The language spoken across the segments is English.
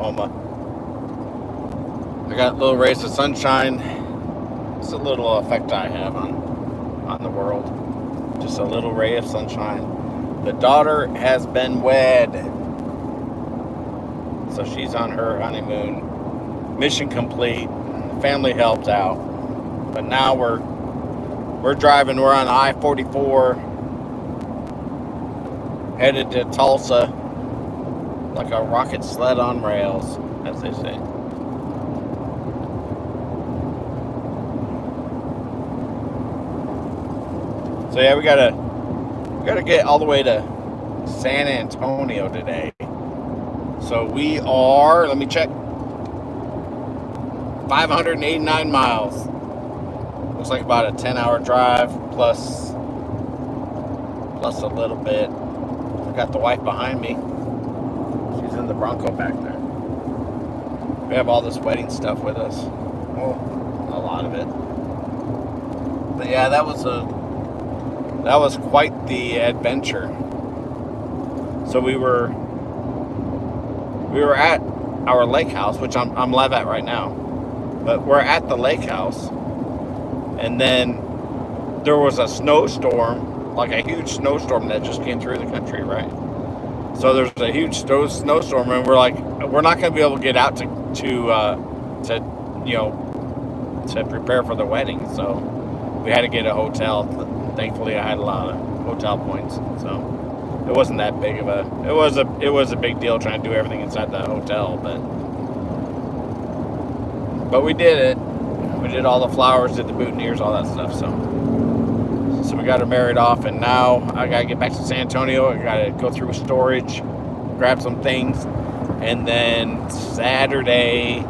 Oklahoma. I got little rays of sunshine. It's a little effect I have on the world. Just a little ray of sunshine. The daughter has been wed, so she's on her honeymoon. Mission complete. The family helped out, but now we're driving. We're on I-44, headed to Tulsa, like a rocket sled on rails, as they say. So yeah, we gotta get all the way to San Antonio today. So we are, let me check, 589 miles. Looks like about a 10-hour drive plus a little bit. I got the wife behind me. She's in the Bronco back there. We have all this wedding stuff with us. Well, a lot of it. But yeah, that was quite the adventure. So we were at our lake house, which I'm live at right now. But we're at the lake house, and then there was a snowstorm, like a huge snowstorm that just came through the country, right? So there's a huge snowstorm, and we're like, we're not going to be able to get out to prepare for the wedding. So we had to get a hotel. Thankfully, I had a lot of hotel points, so it wasn't that big of a. It was a big deal trying to do everything inside the hotel, but we did it. We did all the flowers, did the boutonnieres, all that stuff. So we got her married off, and now I gotta get back to San Antonio. I gotta go through storage, grab some things, and then Saturday.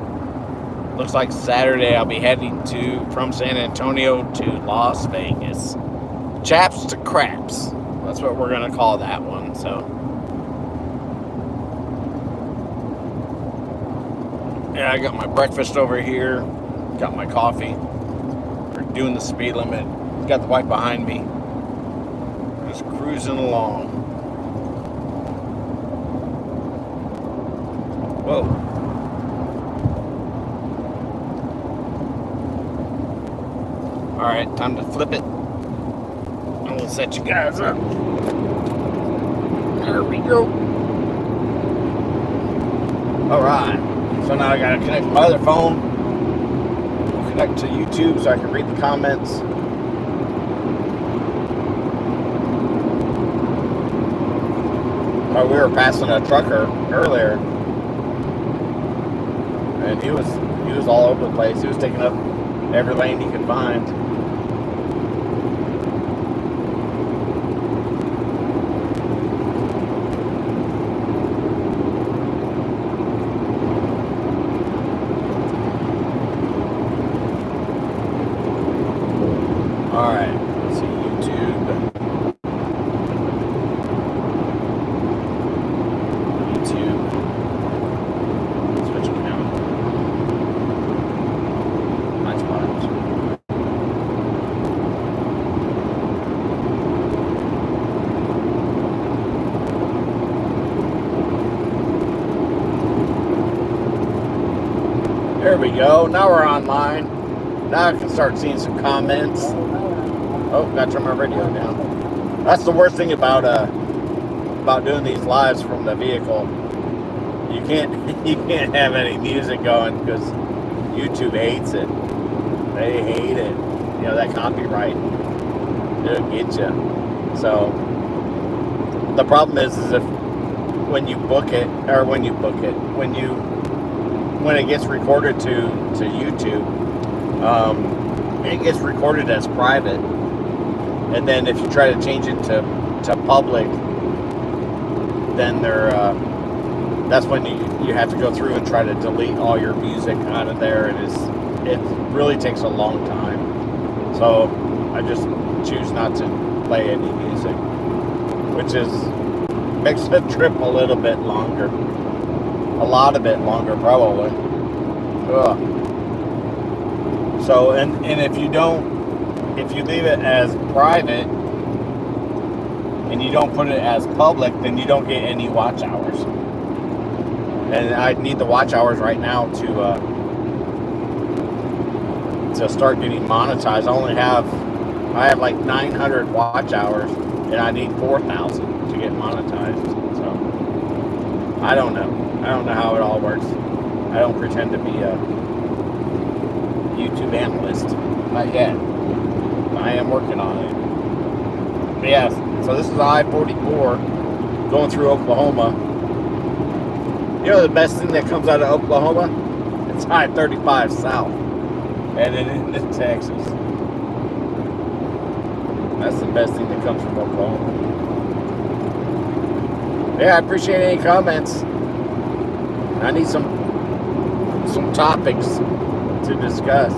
Looks like Saturday I'll be heading from San Antonio to Las Vegas. Chaps to craps. That's what we're going to call that one. So, yeah, I got my breakfast over here. Got my coffee. We're doing the speed limit. Got the wife behind me. Just cruising along. Whoa. All right, time to flip it. We'll set you guys up. There we go. Alright. So now I gotta connect my other phone. Connect to YouTube so I can read the comments. We were passing a trucker earlier, and he was all over the place. He was taking up every lane he could find. Alright, let's see, YouTube. Switch account. Nice buttons. There we go. Now we're online. Now I can start seeing some comments. Oh, gotta turn my radio down. That's the worst thing about doing these lives from the vehicle. You can't have any music going because YouTube hates it. They hate it. You know, that copyright. It'll get you. So the problem is if when it gets recorded to YouTube, it gets recorded as private. And then if you try to change it to public, then that's when you have to go through and try to delete all your music out of there. It really takes a long time. So I just choose not to play any music, which makes the trip a little bit longer. A lot of it longer, probably. Ugh. So, and if you leave it as private and you don't put it as public, then you don't get any watch hours. and I need the watch hours right now to start getting monetized. I have like 900 watch hours, and I need 4,000 to get monetized. So I don't know. I don't know how it all works. I don't pretend to be a YouTube analyst, not yet. I am working on it. But yeah, so this is I-44 going through Oklahoma. You know the best thing that comes out of Oklahoma? It's I-35 south and then into Texas. That's the best thing that comes from Oklahoma. Yeah, I appreciate any comments. I need some topics to discuss.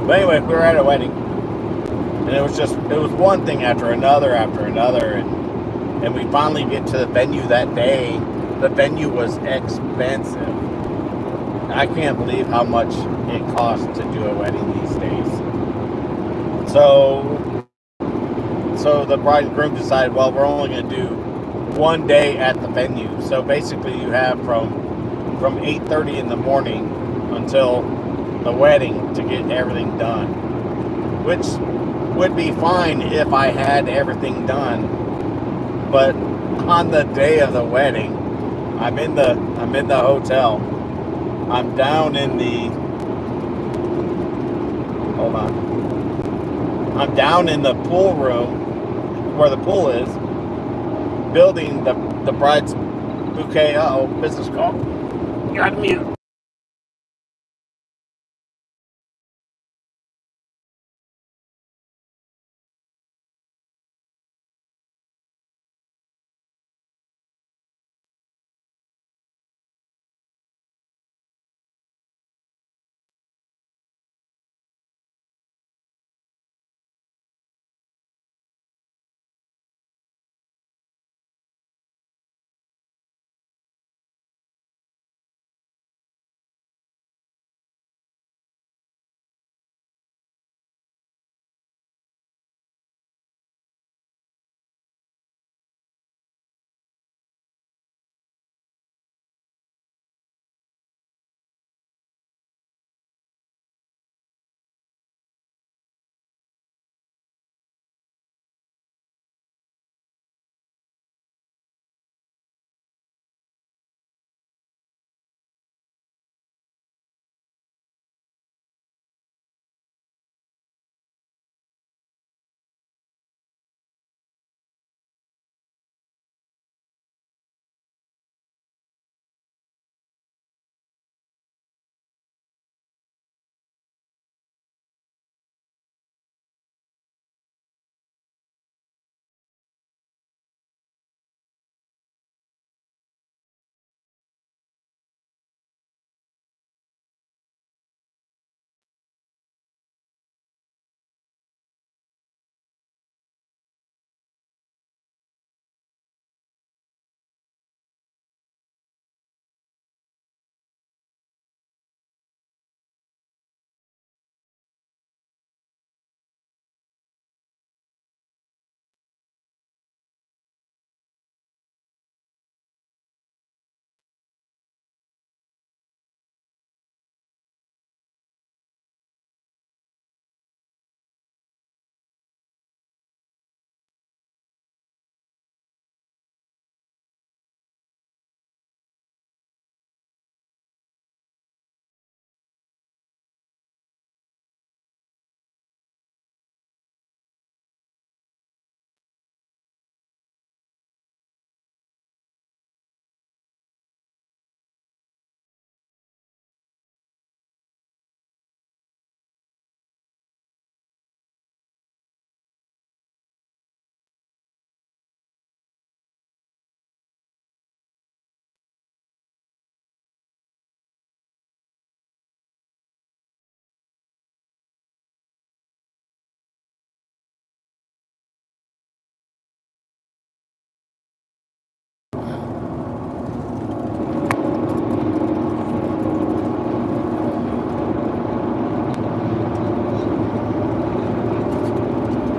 But anyway, we were at a wedding, and it was one thing after another, and we finally get to the venue that day. The venue was expensive. I can't believe how much it costs to do a wedding these days. So the bride and groom decided, well, we're only going to do one day at the venue. So basically you have from 8:30 in the morning until the wedding to get everything done, which would be fine if I had everything done. But on the day of the wedding, I'm in the hotel. I'm down in the I'm down in the pool room where the pool is, building the bride's bouquet. Business call. Got to mute.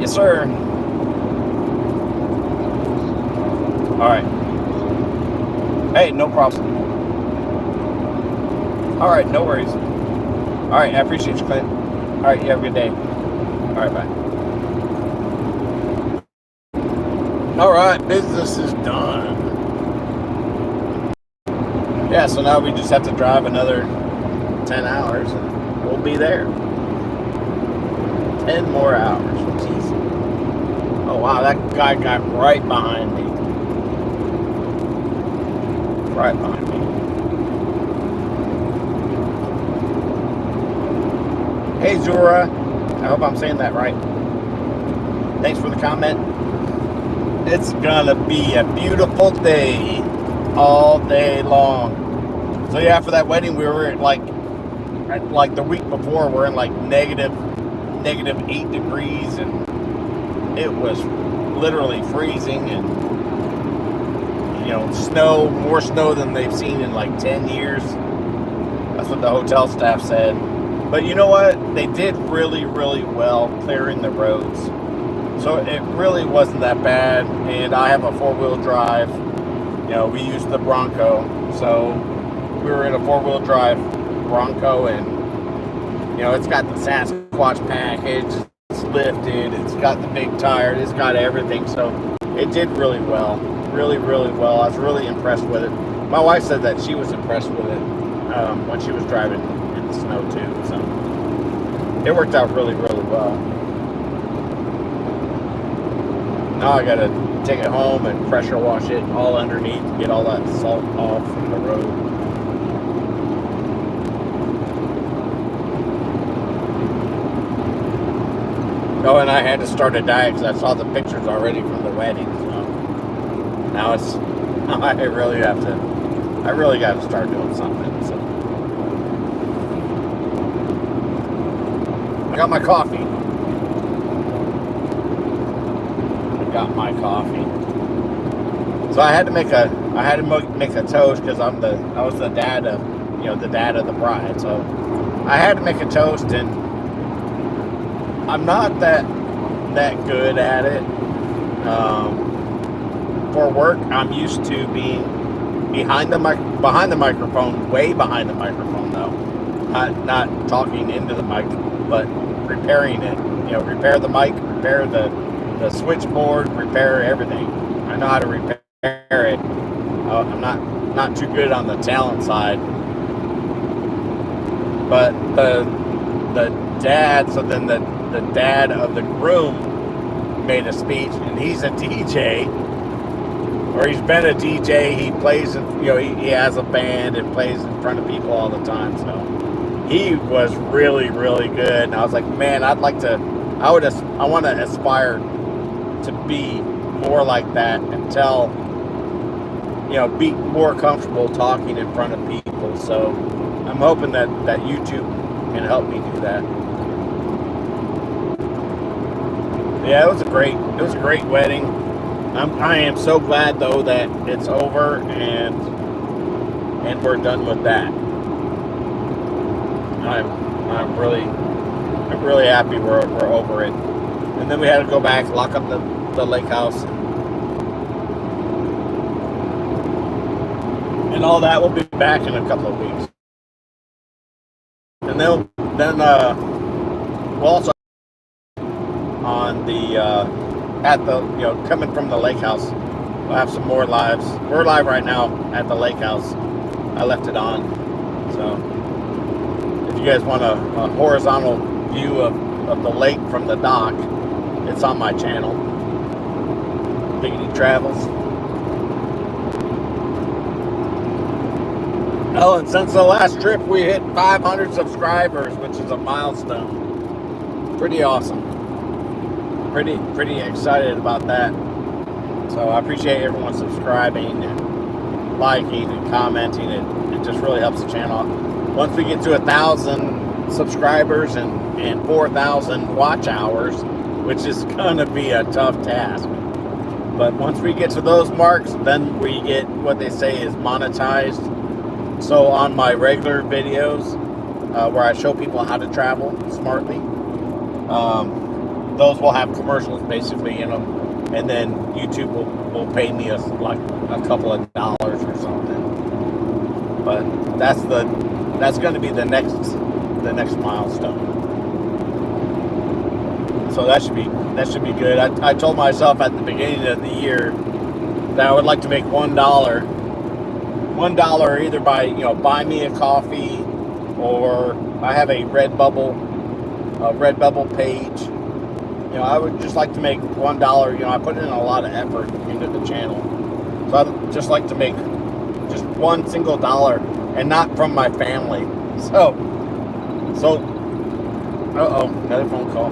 Yes, sir. All right. Hey, no problem. All right, no worries. All right, I appreciate you, Clint. All right, you have a good day. All right, bye. All right, business is done. Yeah, so now we just have to drive another 10 hours and we'll be there. 10 more hours. Jeez. Oh, wow, that guy got right behind me. Right behind me. Hey, Zura. I hope I'm saying that right. Thanks for the comment. It's gonna be a beautiful day all day long. So yeah, for that wedding, we were like the week before, we're in like negative 8 degrees, and it was literally freezing, and snow, more snow than they've seen in like 10 years. That's what the hotel staff said. But you know what? They did really, really well clearing the roads. So it really wasn't that bad. And I have a 4-wheel drive. We used the Bronco. So we were in a 4-wheel drive Bronco, and it's got the Sasquatch package. It's lifted. It's got the big tire. It's got everything. So it did really well. Really, really well. I was really impressed with it. My wife said that she was impressed with it when she was driving in the snow too. So it worked out really, really well. Now I gotta take it home and pressure wash it all underneath and get all that salt off from the road. Oh, and I had to start a diet because I saw the pictures already from the wedding. So now I really got to start doing something. So I got my coffee. So I had to make a toast because I was the dad of the bride. So I had to make a toast, and I'm not that good at it. For work, I'm used to being behind the microphone, way behind the microphone though. Not talking into the mic, but repairing it. Repair the mic, repair the switchboard, repair everything. I know how to repair it. I'm not too good on the talent side. But the dad, so then the dad of the groom made a speech, and he's a DJ, or he's been a DJ. He plays, he has a band and plays in front of people all the time. So he was really, really good. And I was like, man, I want to aspire to be more like that until, be more comfortable talking in front of people. So I'm hoping that YouTube can help me do that. Yeah, it was a great wedding. I am so glad though that it's over and we're done with that. I'm really happy we're over it. And then we had to go back, lock up the lake house, and all that. Will be back in a couple of weeks. And then we'll also on the coming from the lake house, we'll have some more lives. We're live right now at the lake house. I left it on, so if you guys want a horizontal view of the lake from the dock, it's on my channel, Diggity Travels. Oh, and since the last trip, we hit 500 subscribers, which is a milestone. Pretty awesome. Pretty excited about that. So I appreciate everyone subscribing and liking and commenting. It just really helps the channel. Once we get to 1,000 subscribers and 4,000 watch hours, which is gonna be a tough task. But once we get to those marks, then we get what they say is monetized. So on my regular videos, where I show people how to travel smartly, those will have commercials basically in them, and then YouTube will pay me like a couple of dollars or something. But that's going to be the next milestone. So that should be good. I told myself at the beginning of the year that I would like to make $1 either by buy me a coffee, or I have a Redbubble page. I would just like to make $1. I put in a lot of effort into the channel, so I'd just like to make just one single dollar, and not from my family. So another phone call.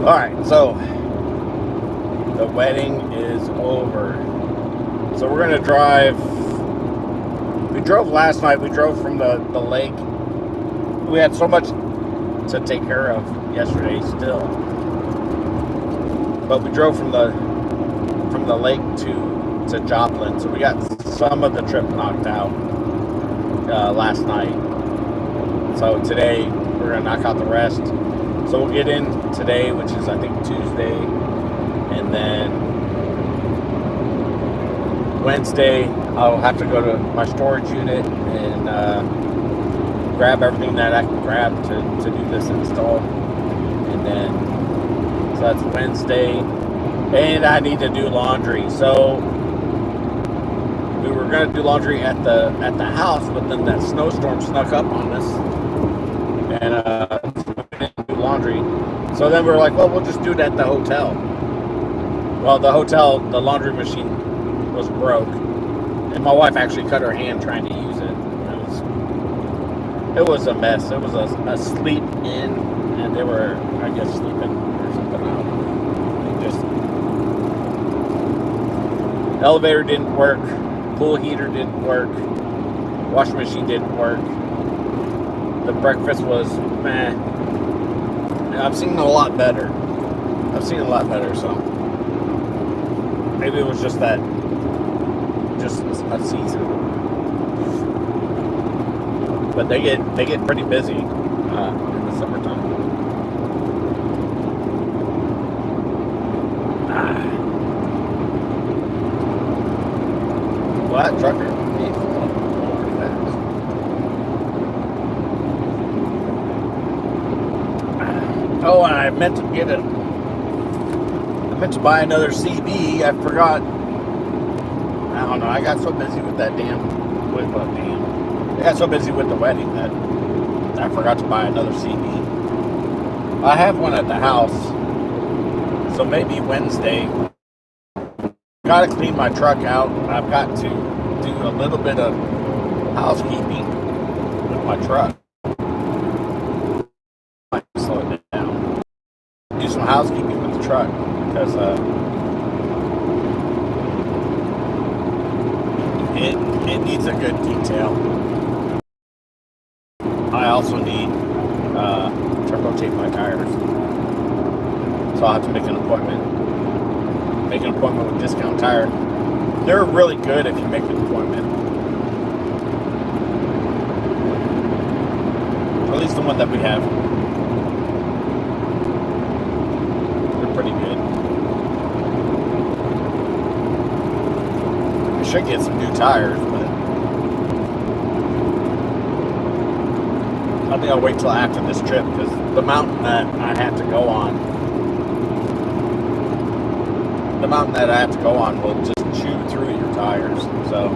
All right, so the wedding is over. So we're gonna drive. We drove last night. We drove from the lake. We had so much to take care of yesterday still, but we drove from the lake to Joplin. So we got some of the trip knocked out last night. So today we're gonna knock out the rest. So we'll get in today, which is I think Tuesday, and then Wednesday I'll have to go to my storage unit and grab everything that I can grab to do this install. And then so that's Wednesday, and I need to do laundry. So we were gonna do laundry at the house, but then that snowstorm snuck up on us, and we didn't do laundry. So then we were like, well, we'll just do it at the hotel. Well, the hotel, the laundry machine was broke, and my wife actually cut her hand trying to use it. It was a mess. It was a sleep in, and they were, I guess, sleeping or something out. Elevator didn't work, pool heater didn't work, washing machine didn't work. The breakfast was meh. I've seen a lot better. So maybe it was just a season. But they get pretty busy in the summertime. Well, that trucker, he's going pretty fast. Oh, and I meant to buy another CB. I forgot. I don't know. I got so busy with that I got so busy with the wedding that I forgot to buy another CB. I have one at the house, so maybe Wednesday. Got to clean my truck out. I've got to do a little bit of housekeeping with my truck. I might slow it down. Do some housekeeping with the truck because it needs a good detail. I also need turbo tape my tires, so I'll have to make an appointment. Make an appointment with Discount Tire. They're really good if you make an appointment. At least the one that we have. They're pretty good. I should get some new tires, but I think I'll wait till after this trip, because the mountain that I have to go on will just chew through your tires. So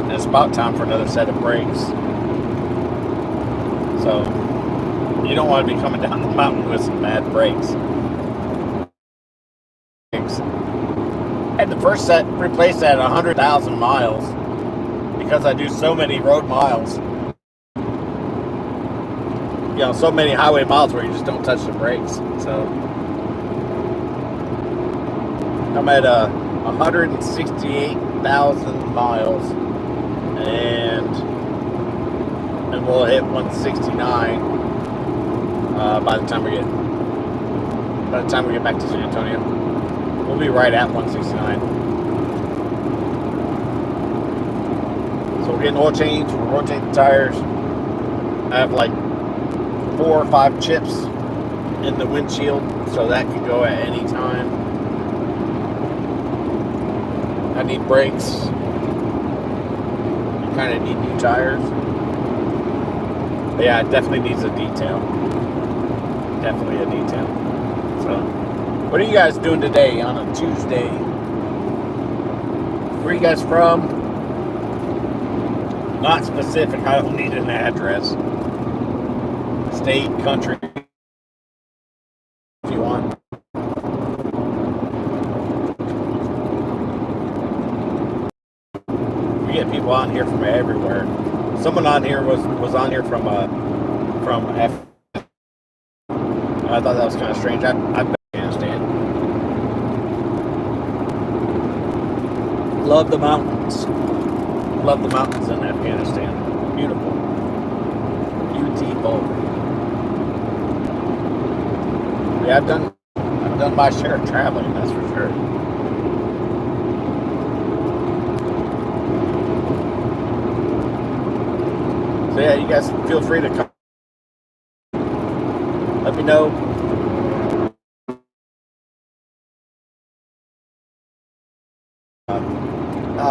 and it's about time for another set of brakes. So you don't want to be coming down the mountain with some bad brakes. And the first set replaced at 100,000 miles because I do so many road miles. You know, so many highway miles where you just don't touch the brakes. So I'm at 168,000 miles, and we'll hit 169 by the time we get back to San Antonio. We'll be right at 169. So we're getting oil change. We're rotating the tires. I have like 4 or 5 chips in the windshield, so that could go at any time. I need brakes. I kind of need new tires. But yeah, it definitely needs a detail. Definitely a detail. So, what are you guys doing today on a Tuesday? Where are you guys from? Not specific. I don't need an address. State, country, if you want. We get people on here from everywhere. Someone on here was on here from F. I thought that was kind of strange. I've been in Afghanistan. Love the mountains. Love the mountains in Afghanistan. Beautiful. Beautiful. Yeah, I've done my share of traveling, that's for sure. So yeah, you guys feel free to come. Let me know.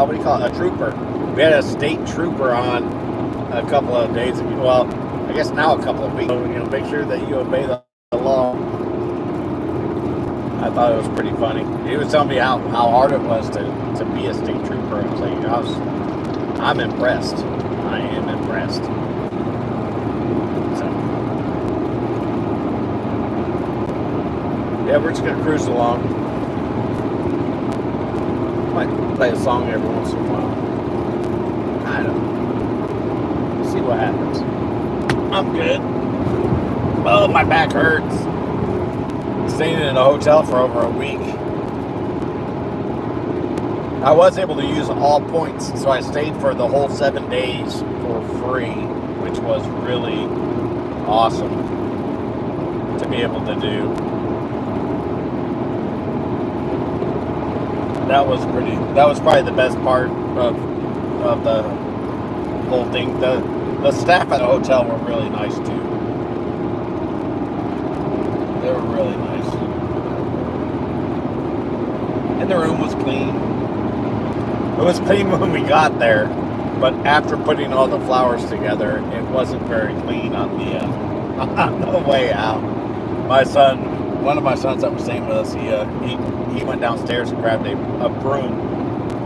What do you call it? A trooper. We had a state trooper on a couple of days ago. Well, I guess now a couple of weeks. So, make sure that you obey the law. I thought it was pretty funny. He was telling me how hard it was to be a state trooper. I was like, I'm impressed. I am impressed. So, yeah, we're just gonna cruise along. Might play a song every once in a while. I don't know. We'll see what happens. I'm good. Oh, my back hurts. Staying in a hotel for over a week. I was able to use all points, so I stayed for the whole 7 days for free, which was really awesome to be able to do. That was probably the best part of the whole thing. The staff at the hotel were really nice too. They were really nice. And the room was clean. It was clean when we got there, but after putting all the flowers together, it wasn't very clean on the way out. One of my sons that was staying with us, he went downstairs and grabbed a broom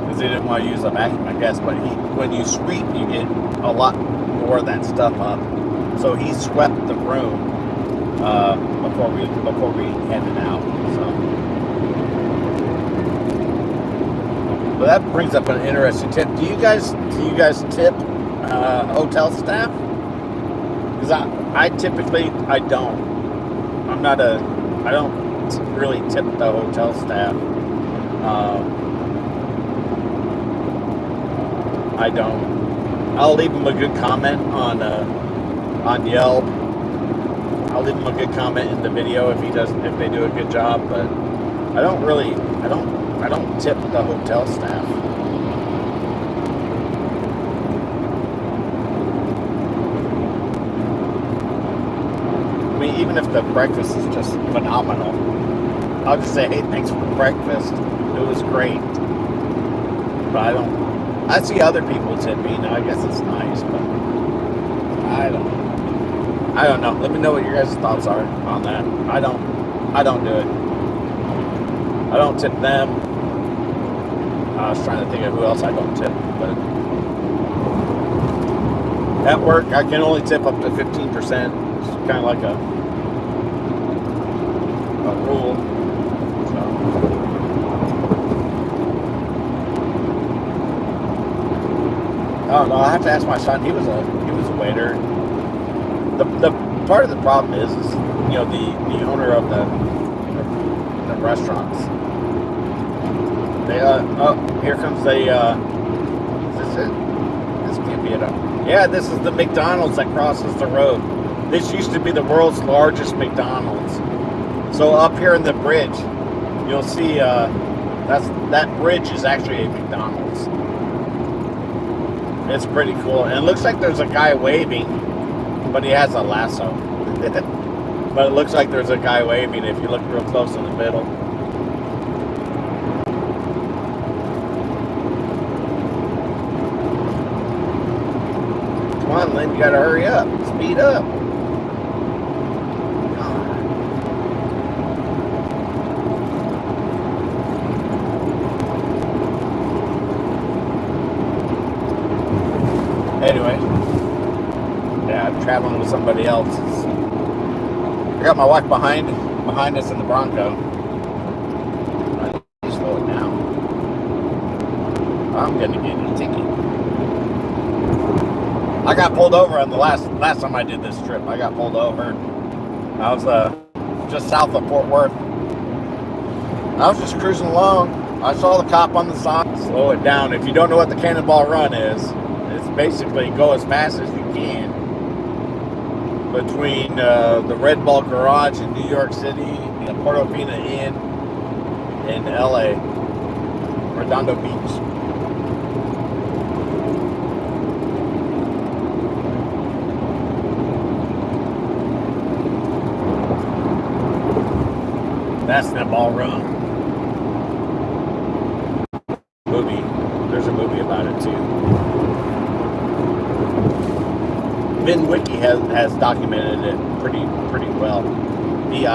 because he didn't want to use a vacuum, I guess. But when you sweep, you get a lot more of that stuff up. So he swept the room before we headed out. But that brings up an interesting tip. Do you guys tip hotel staff? Because I typically don't. I don't really tip the hotel staff. I don't. I'll leave them a good comment on Yelp. I'll leave them a good comment in the video if they do a good job. But I don't tip the hotel staff. I mean, even if the breakfast is just phenomenal, I'll just say, hey, thanks for the breakfast. It was great. But I see other people tipping. I guess it's nice, but I don't know. Let me know what your guys' thoughts are on that. I don't do it. I don't tip them. I was trying to think of who else I don't tip, but at work I can only tip up to 15%. It's kind of like a rule. So. I don't know. I have to ask my son. He was a waiter. The part of the problem is you know, the owner of the restaurants. They oh, here comes the is this it? This can't be it. Yeah, this is the McDonald's that crosses the road. This used to be the world's largest McDonald's. So up here in the bridge, you'll see that bridge is actually a McDonald's. It's pretty cool. And it looks like there's a guy waving, but he has a lasso. But it looks like there's a guy waving if you look real close in the middle. Come on, Lynn, you gotta hurry up. Speed up. Anyway, yeah, I'm traveling with somebody else. I got my wife behind us in the Bronco. I need to slow it down. I'm gonna get a ticket. I got pulled over on the last time I did this trip. I got pulled over. I was just south of Fort Worth. I was just cruising along. I saw the cop on the sign. Slow it down. If you don't know what the Cannonball Run is, it's basically go as fast as you can between the Red Ball Garage in New York City, the Portofino Inn in LA, Redondo Beach. That's the ball run. Movie. There's a movie about it too. Vin Wiki has documented it pretty well. Vinwiki.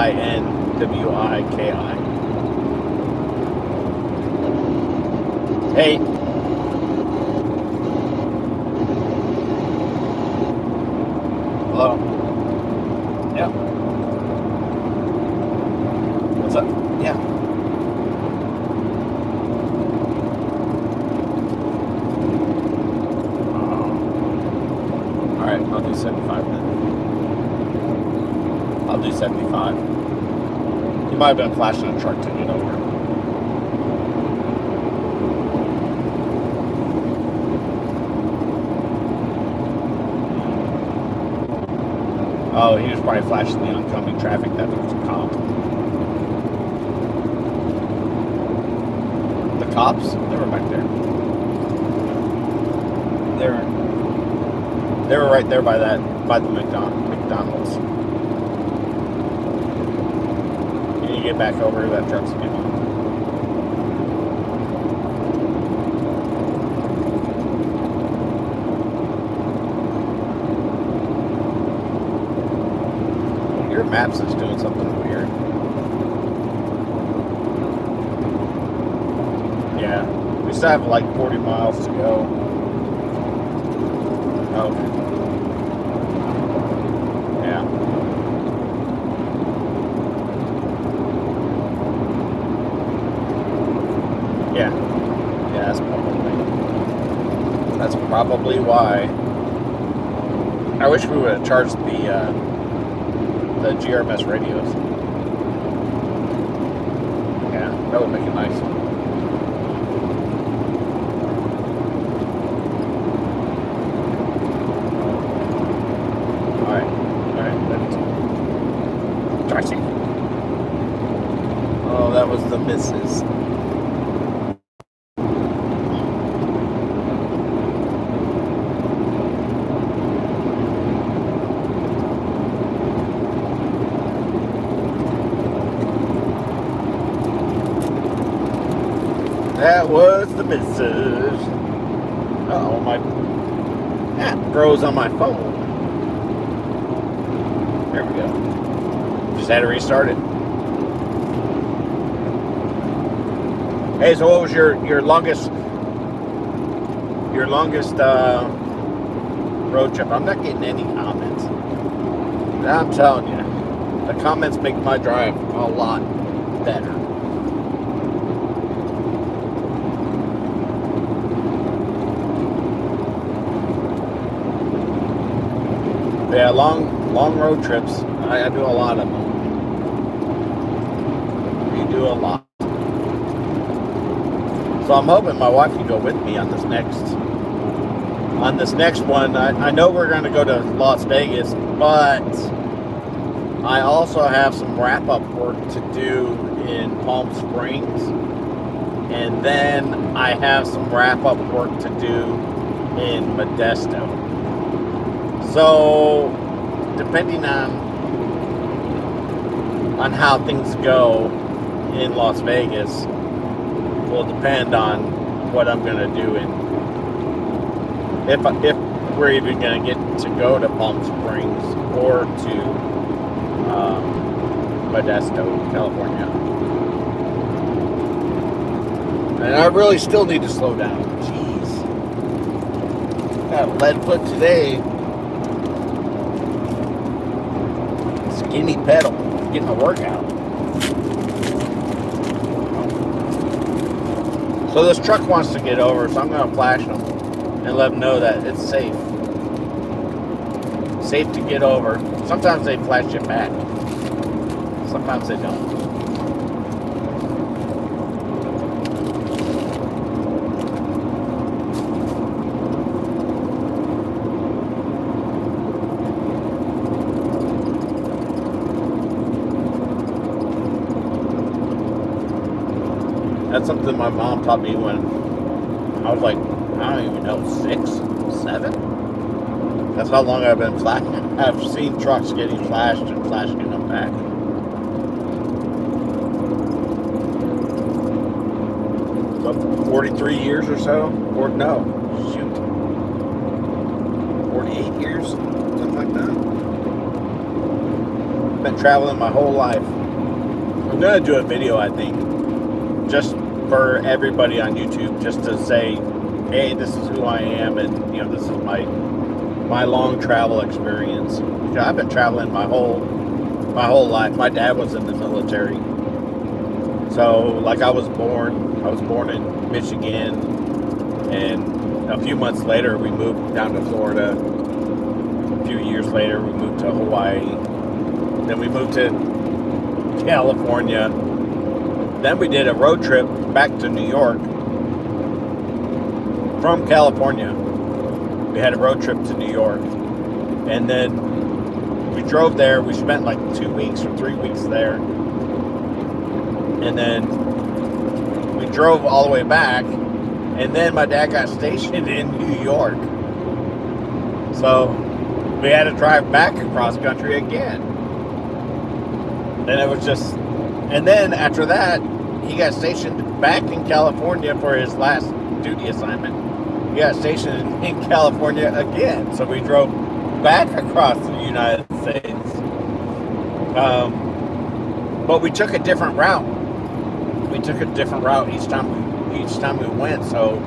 Hey. Hello. Yeah. What's up? Yeah. Alright, I'll do 75 then. I'll do 75. You might have been flashing a truck to get over. Oh, he was probably flashing the oncoming traffic that there was a cop. The cops? They were back there. They were right there by the McDonald's. Can you get back over? That truck's getting on. Your maps is doing something weird. Yeah, we still have like 40 miles to go. Okay. Yeah. Yeah. Yeah, that's probably why. I wish we would have charged the GRMS radios. Yeah, that would make it nice. Alright, let's try see. Oh, that was the missus. That was the missus. Uh-oh, my app froze on my phone. There we go. Just had to restart it. Hey, so what was your longest road trip? I'm not getting any comments. I'm telling you, the comments make my drive a lot better. Yeah, long road trips. I do a lot of them. We do a lot. So I'm hoping my wife can go with me on this next one. I know we're going to go to Las Vegas, but I also have some wrap-up work to do in Palm Springs, and then I have some wrap-up work to do in Modesto. So depending on how things go in Las Vegas will depend on what I'm going to do and if we're even going to get to go to Palm Springs or to Modesto, California. And I really still need to slow down. Jeez. Got a lead foot today. Skinny pedal. Getting a workout. So this truck wants to get over, so I'm going to flash them and let them know that it's safe. Safe to get over. Sometimes they flash you back. Sometimes they don't. That's something my mom taught me when I was like, I don't even know, 6, 7? That's how long I've been flashing. I've seen trucks getting flashed and flashing them back. So 43 years or so? Or no, shoot. 48 years? Something like that. Been traveling my whole life. I'm going to do a video, I think, just for everybody on YouTube, just to say, hey, this is who I am, and this is my long travel experience. I've been traveling my whole life. My dad was in the military, so like I was born in Michigan, and a few months later we moved down to Florida. A few years later we moved to Hawaii. Then we moved to California. Then we did a road trip back to New York from California. We had a road trip to New York, and then we drove there. We spent like 2 weeks or 3 weeks there, and then we drove all the way back, and then my dad got stationed in New York, so we had to drive back across country again. And it was just, and then after that, he got stationed back in California for his last duty assignment. He got stationed in California again. So we drove back across the United States. But we took a different route. We took a different route each time we went. So,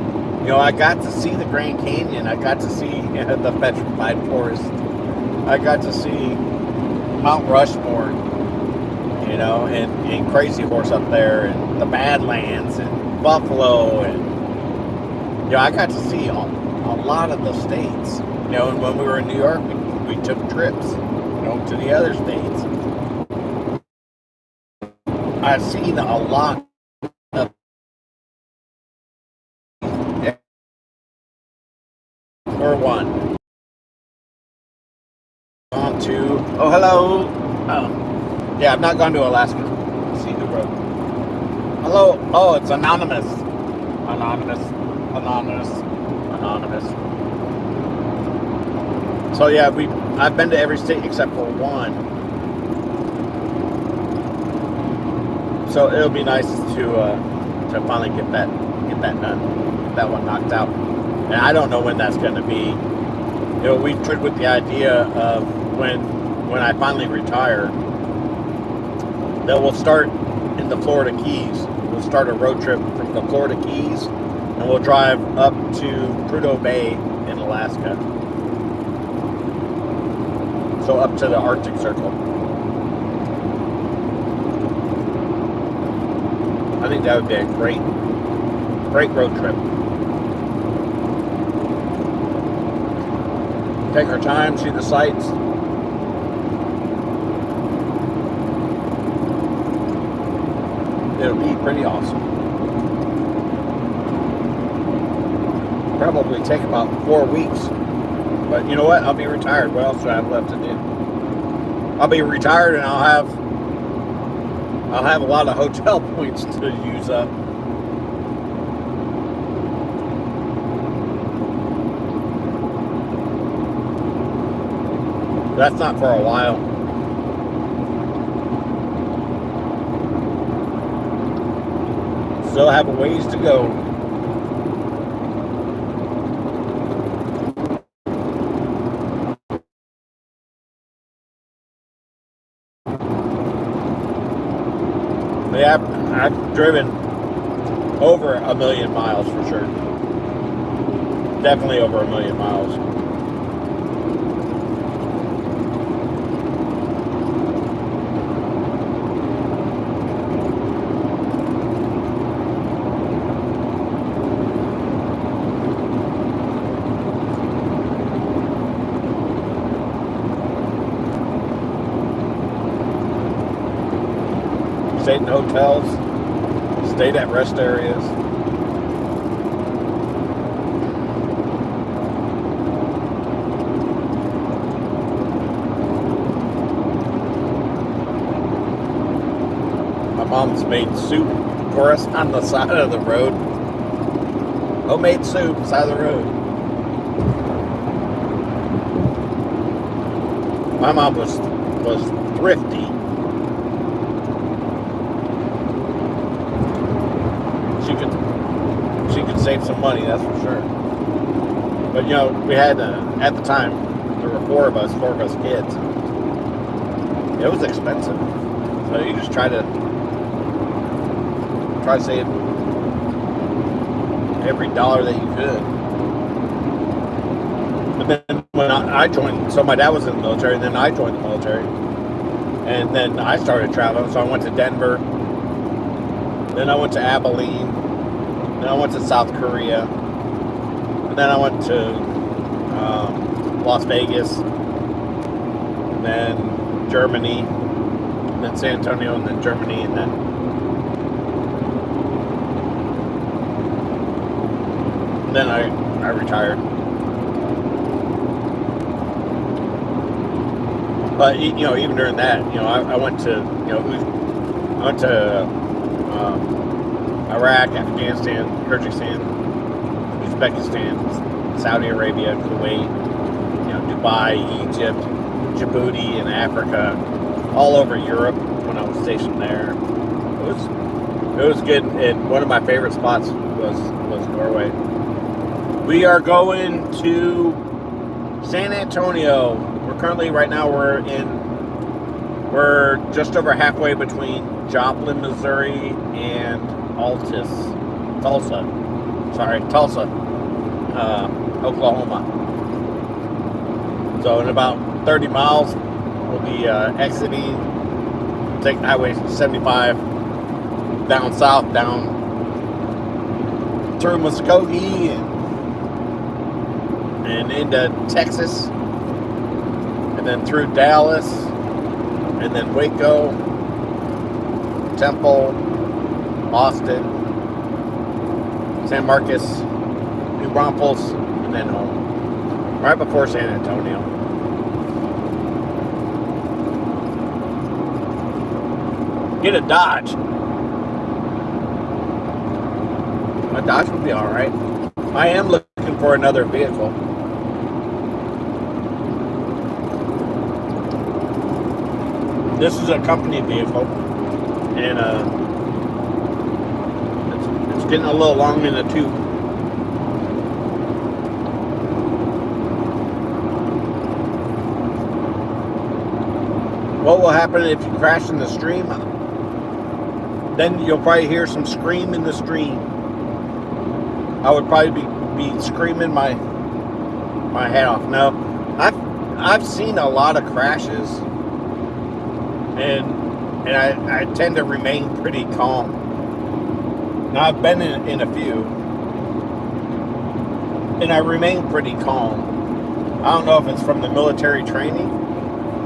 I got to see the Grand Canyon. I got to see the Petrified Forest. I got to see Mount Rushmore. And Crazy Horse up there, and the Badlands, and Buffalo, and I got to see a lot of the states. And when we were in New York, we took trips, to the other states. I've seen a lot of or one. On to hello. Yeah, I've not gone to Alaska. See the road. Hello. Oh, it's anonymous. Anonymous. So yeah, I've been to every state except for one. So it'll be nice to finally get that done, get that one knocked out. And I don't know when that's going to be. We tried with the idea of when I finally retire, that we'll start in the Florida Keys we'll start a road trip from the Florida Keys, and we'll drive up to Prudhoe Bay in Alaska. So up to the Arctic Circle. I think that would be a great road trip. Take our time, see the sights. It'll be pretty awesome. Probably take about 4 weeks. But you know what? I'll be retired. What else do I have left to do? I'll be retired and I'll have a lot of hotel points to use up. That's not for a while. Still have a ways to go. Yeah, I've driven over 1 million miles for sure. Definitely over 1 million miles. Stayed in hotels, stayed at rest areas. My mom's made soup for us on the side of the road. Homemade soup, side of the road. My mom was thrifty. She could save some money, that's for sure. But you know, we had at the time there were 4 of us kids. It was expensive, so you just try to save every dollar that you could. But then when I joined, so my dad was in the military, and then I joined the military, and then I started traveling. So I went to Denver, then I went to Abilene. Then I went to South Korea, and then I went to Las Vegas, and then Germany, and then San Antonio, and then Germany, and then I retired. But you know, even during that, you know, I went to Iraq, Afghanistan, Kyrgyzstan, Uzbekistan, Saudi Arabia, Kuwait, you know, Dubai, Egypt, Djibouti, and Africa, all over Europe when I was stationed there. It was good, and one of my favorite spots was Norway. We are going to San Antonio. Right now we're just over halfway between Joplin, Missouri, and Tulsa, Oklahoma. So in about 30 miles, we'll be exiting, take Highway 75 down south, down through Muskogee and into Texas, and then through Dallas, and then Waco, Temple, Austin, San Marcos, New Braunfels, and then home. Right before San Antonio. Get a Dodge. My Dodge would be alright. I am looking for another vehicle. This is a company vehicle, and it's getting a little long in the tooth. What will happen if you crash in the stream? then you'll probably hear some scream in the stream. I would probably be screaming my head off. No, I've seen a lot of crashes, and I tend to remain pretty calm. Now I've been in a few, and I remain pretty calm. I don't know if it's from the military training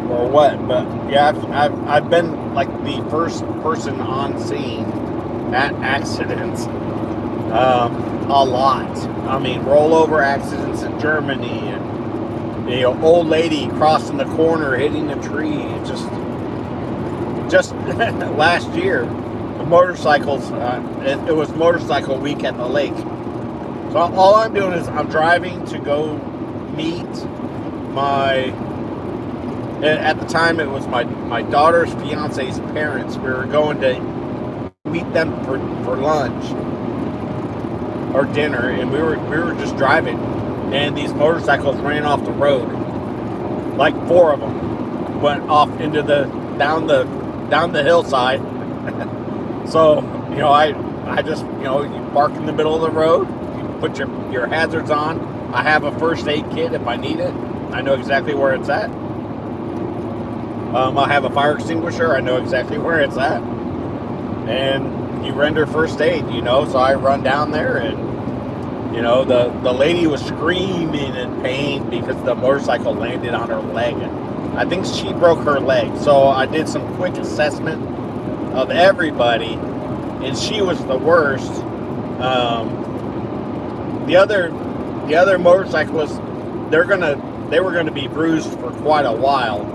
or what, but yeah, I've been like the first person on scene at accidents. A lot. I mean, rollover accidents in Germany, and old lady crossing the corner, hitting a tree. Just last year, the motorcycles. It was motorcycle week at the lake. So all I'm doing is I'm driving to go meet my. At the time, it was my daughter's fiance's parents. We were going to meet them for lunch or dinner, and we were just driving, and these motorcycles ran off the road. Like 4 of them went off into down the hillside. So I just you park in the middle of the road, you put your hazards on. I have a first aid kit if I need it. I know exactly where it's at. I have a fire extinguisher. I know exactly where it's at. And you render first aid, so I run down there, and the lady was screaming in pain because the motorcycle landed on her leg. I think she broke her leg. So I did some quick assessment of everybody, and she was the worst. The other motorcyclists, they were gonna be bruised for quite a while.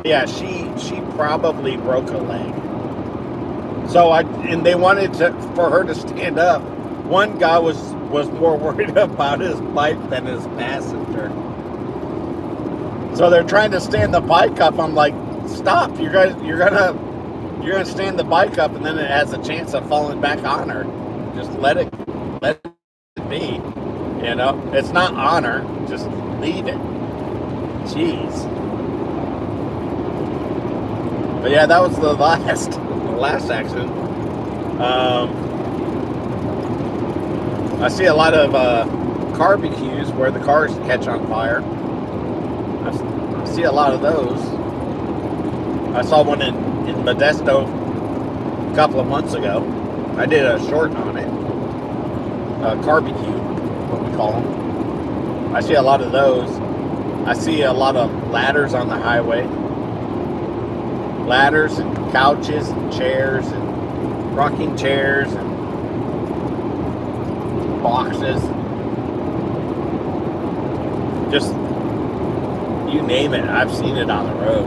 Yeah, she probably broke a leg. So and they wanted for her to stand up. One guy was more worried about his bike than his passenger. So they're trying to stand the bike up. I'm like, stop! You're gonna stand the bike up, and then it has a chance of falling back on her. Just let it be. It's not on her. Just leave it. Jeez. But yeah, that was the last accident. I see a lot of barbecues where the cars catch on fire. I see a lot of those. I saw one in Modesto a couple of months ago. I did a short on it. Barbecue, what we call them. I see a lot of those. I see a lot of ladders on the highway. Ladders and couches and chairs and rocking chairs and boxes. Just, you name it, I've seen it on the road.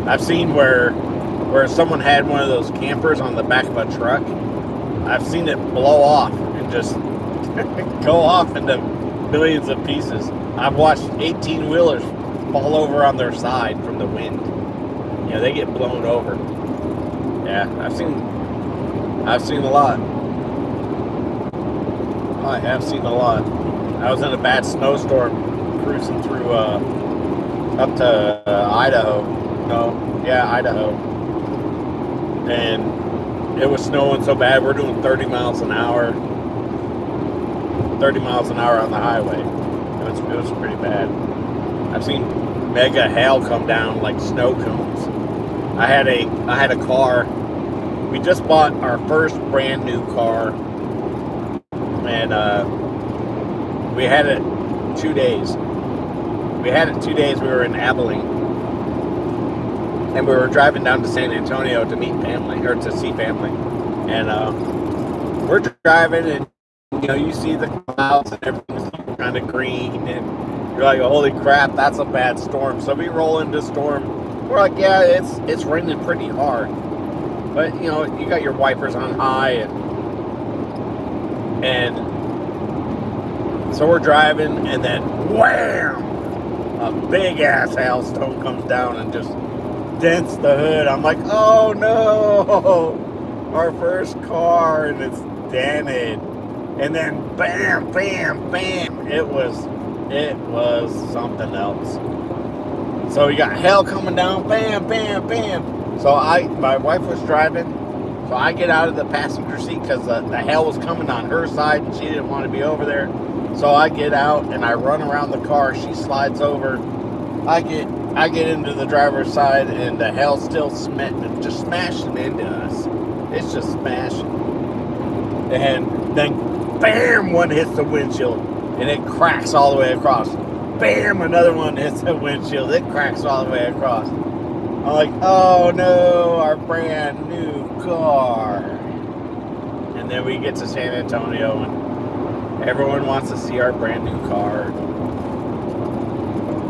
I've seen where someone had one of those campers on the back of a truck. I've seen it blow off and just go off into millions of pieces. I've watched 18-wheelers fall over on their side from the wind. They get blown over. Yeah, I've seen a lot. I have seen a lot. I was in a bad snowstorm cruising through up to Idaho. Idaho. And it was snowing so bad, we're doing 30 miles an hour. 30 miles an hour on the highway. It was pretty bad. I've seen mega hail come down like snow cones. I had a car. We just bought our first brand new car, and we had it 2 days. We were in Abilene, and we were driving down to San Antonio to meet family, or to see family. And we're driving, and you see the clouds and everything's kind of green, and you're like, holy crap, that's a bad storm. So we roll into storm. We're like, yeah, it's raining pretty hard, but you got your wipers on high, and so we're driving, and then wham, a big ass hailstone comes down and just dents the hood. I'm like, oh no, our first car, and it's dented, and then bam, bam, bam, it was something else. So you got hail coming down, bam, bam, bam. So my wife was driving, so So I get out of the passenger seat because the hail was coming on her side and she didn't want to be over there. So I get out and I run around the car. She slides over. I get into the driver's side and the hail's still just smashing into us. It's just smashing. And then, bam, one hits the windshield and it cracks all the way across. Bam, another one hits the windshield. It cracks all the way across. I'm like, oh no, our brand new car. And then we get to San Antonio and everyone wants to see our brand new car.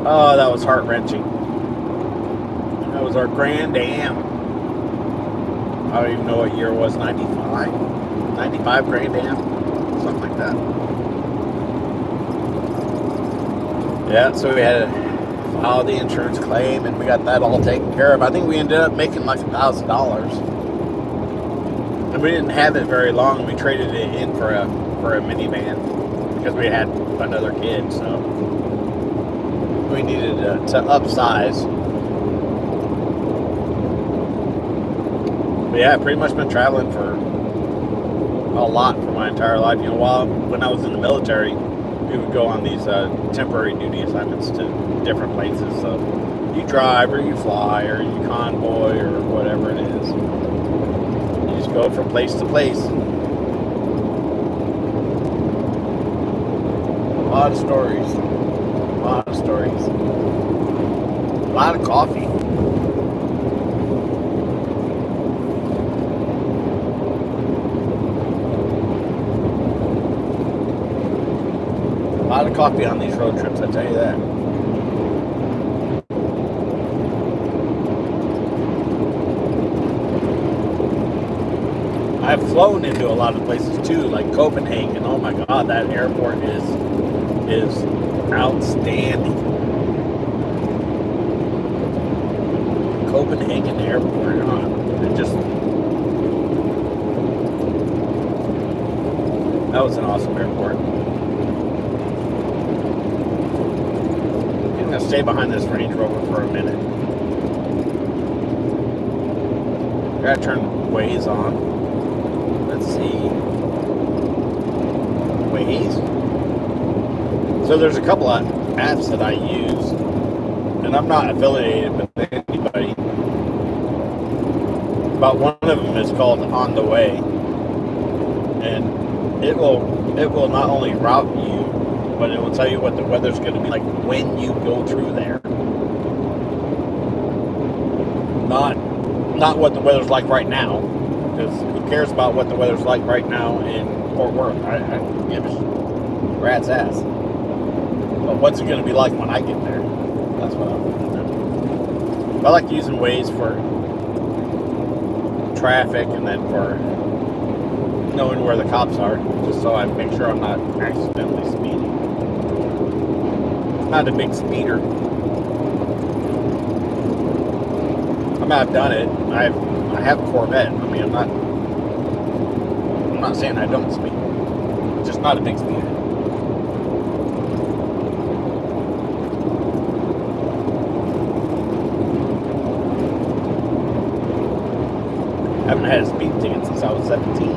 Oh, that was heart-wrenching. That was our Grand Am. I don't even know what year it was, 95? 95 Grand Am? Something like that. Yeah, so we had to file the insurance claim and we got that all taken care of. I think we ended up making like $1,000. And we didn't have it very long. We traded it in for a minivan because we had another kid, so we needed to upsize. But yeah, I've pretty much been traveling for a lot for my entire life. You know, when I was in the military, we would go on these temporary duty assignments to different places. So you drive or you fly or you convoy or whatever it is. You just go from place to place. A lot of stories. A lot of stories. A lot of coffee. A lot of coffee on these road trips, I tell you that. I've flown into a lot of places too, like Copenhagen. Oh my God, that airport is outstanding. Copenhagen Airport. That was an awesome airport. I'm gonna stay behind this Range Rover for a minute. I gotta turn Waze on. Let's see. Waze. So there's a couple of apps that I use, and I'm not affiliated with anybody. But one of them is called On the Way, and it will not only route you, but it will tell you what the weather's going to be like when you go through there. Not what the weather's like right now, because who cares about what the weather's like right now in Fort Worth? I give a rat's ass. But what's it going to be like when I get there? That's what I'm looking at. I like using Waze for traffic and then for knowing where the cops are, just so I make sure I'm not accidentally speeding. I'm not a big speeder. I mean, I've done it. I have a Corvette. I mean, I'm not saying I don't speed. I'm just not a big speeder. I haven't had a speed ticket since I was 17.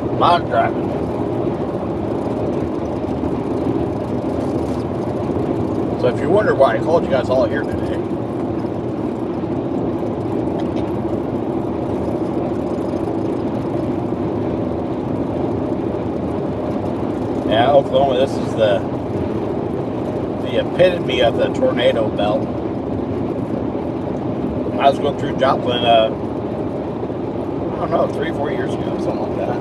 A lot of driving. So if you wonder why I called you guys all here today, yeah, Oklahoma, this is the epitome of the tornado belt. I was going through Joplin, I don't know, 3 or 4 years ago, something like that.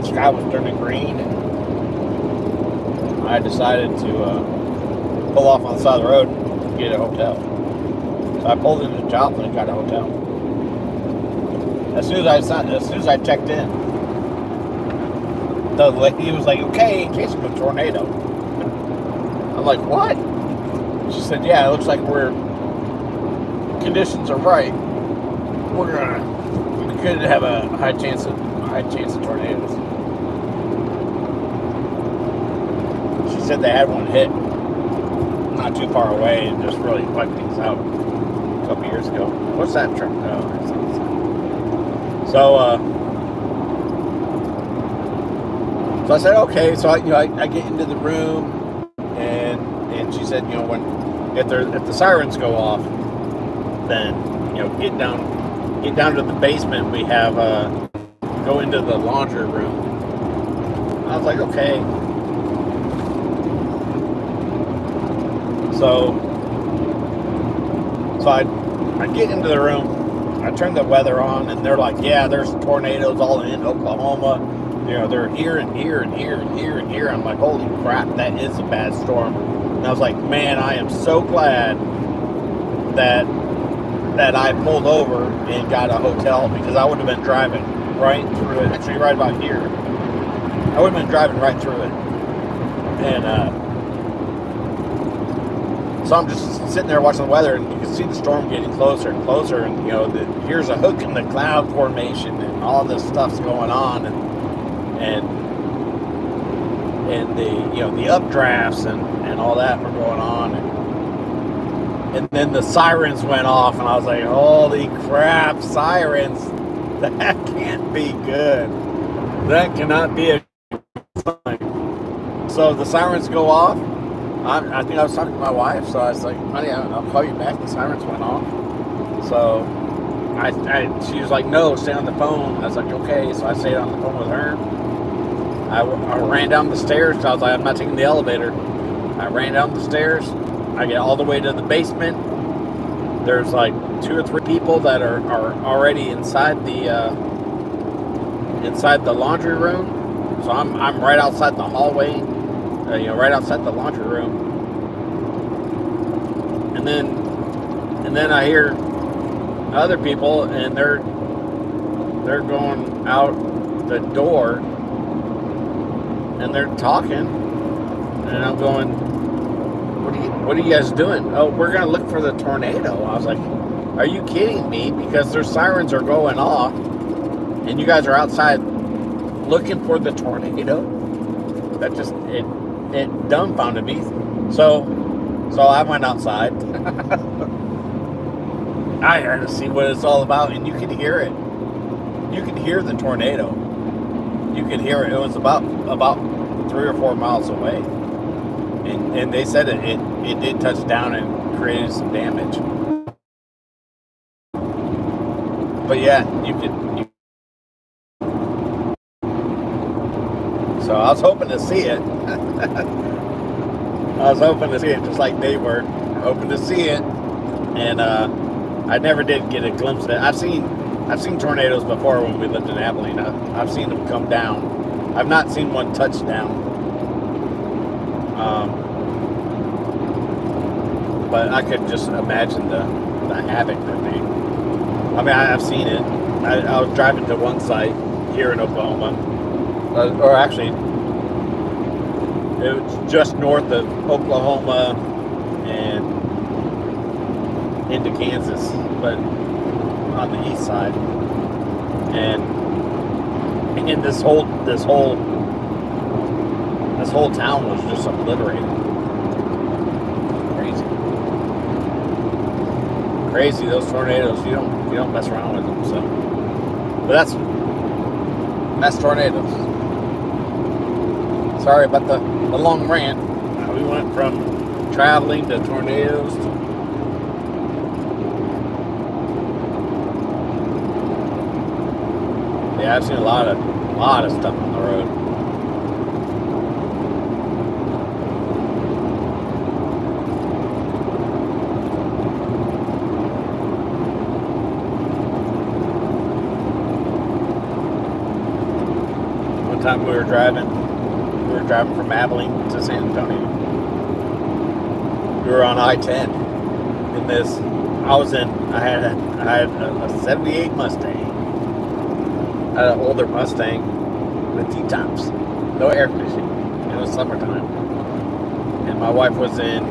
The sky was turning green, and I decided to pull off on the side of the road and get a hotel. So I pulled into Joplin and got a hotel. As soon as I checked in, the lady was like, "Okay, in case of a tornado." I'm like, "What?" She said, "Yeah, it looks like conditions are right. We could have a high chance of tornadoes." She said they had one hit not too far away and just really wiped things out a couple years ago. What's that truck? So I said, okay. So I get into the room, and she said, if the sirens go off, then get down to the basement. We have go into the laundry room. I was like, okay. So I get into the room, I turn the weather on, and they're like, yeah, there's tornadoes all in Oklahoma. They're here and here and here and here and here. I'm like, holy crap, that is a bad storm. And I was like, man, I am so glad that I pulled over and got a hotel, because I would have been driving right through it. Actually, right about here. I would have been driving right through it. And so I'm just sitting there watching the weather, and you can see the storm getting closer and closer. And here's a hook in the cloud formation, and all this stuff's going on, and the updrafts and all that were going on. And then the sirens went off, and I was like, holy crap, sirens! That can't be good. That cannot be a good thing. So the sirens go off. I think I was talking to my wife, so I was like, honey, I'll call you back. The sirens went off. So she was like, no, stay on the phone. I was like, okay. So I stayed on the phone with her. I ran down the stairs, because I was like, I'm not taking the elevator. I ran down the stairs. I get all the way to the basement. There's like 2 or 3 people that are already inside the laundry room. So I'm right outside the hallway, right outside the laundry room. And then I hear other people, and they're going out the door, and they're talking, and I'm going, what are you guys doing? Oh, we're going to look for the tornado. I was like, are you kidding me? Because their sirens are going off, and you guys are outside looking for the tornado? That just, it dumbfounded me. So I went outside. I had to see what it's all about, and you could hear it. You could hear the tornado. You could hear it. It was about 3 or 4 miles away. And they said it did touch down and created some damage. But yeah, so I was hoping to see it. I was hoping to see it just like they were. Hoping to see it. And I never did get a glimpse of it. I've seen tornadoes before when we lived in Abilene. I've seen them come down. I've not seen one touch down. But I could just imagine the havoc that they... I mean, I've seen it. I was driving to one site here in Oklahoma. Or actually, it was just north of Oklahoma and into Kansas, but on the east side. And this whole town was just obliterated. Crazy, those tornadoes. You don't mess around with them. So, but that's tornadoes. Sorry about the long rant. We went from traveling to tornadoes to... Yeah, I've seen a lot of stuff on the road. One time we were driving from Abilene to San Antonio. We were on I-10 in this. I had a 78 Mustang. I had an older Mustang with T-tops, no air conditioning. It was summertime, and my wife was in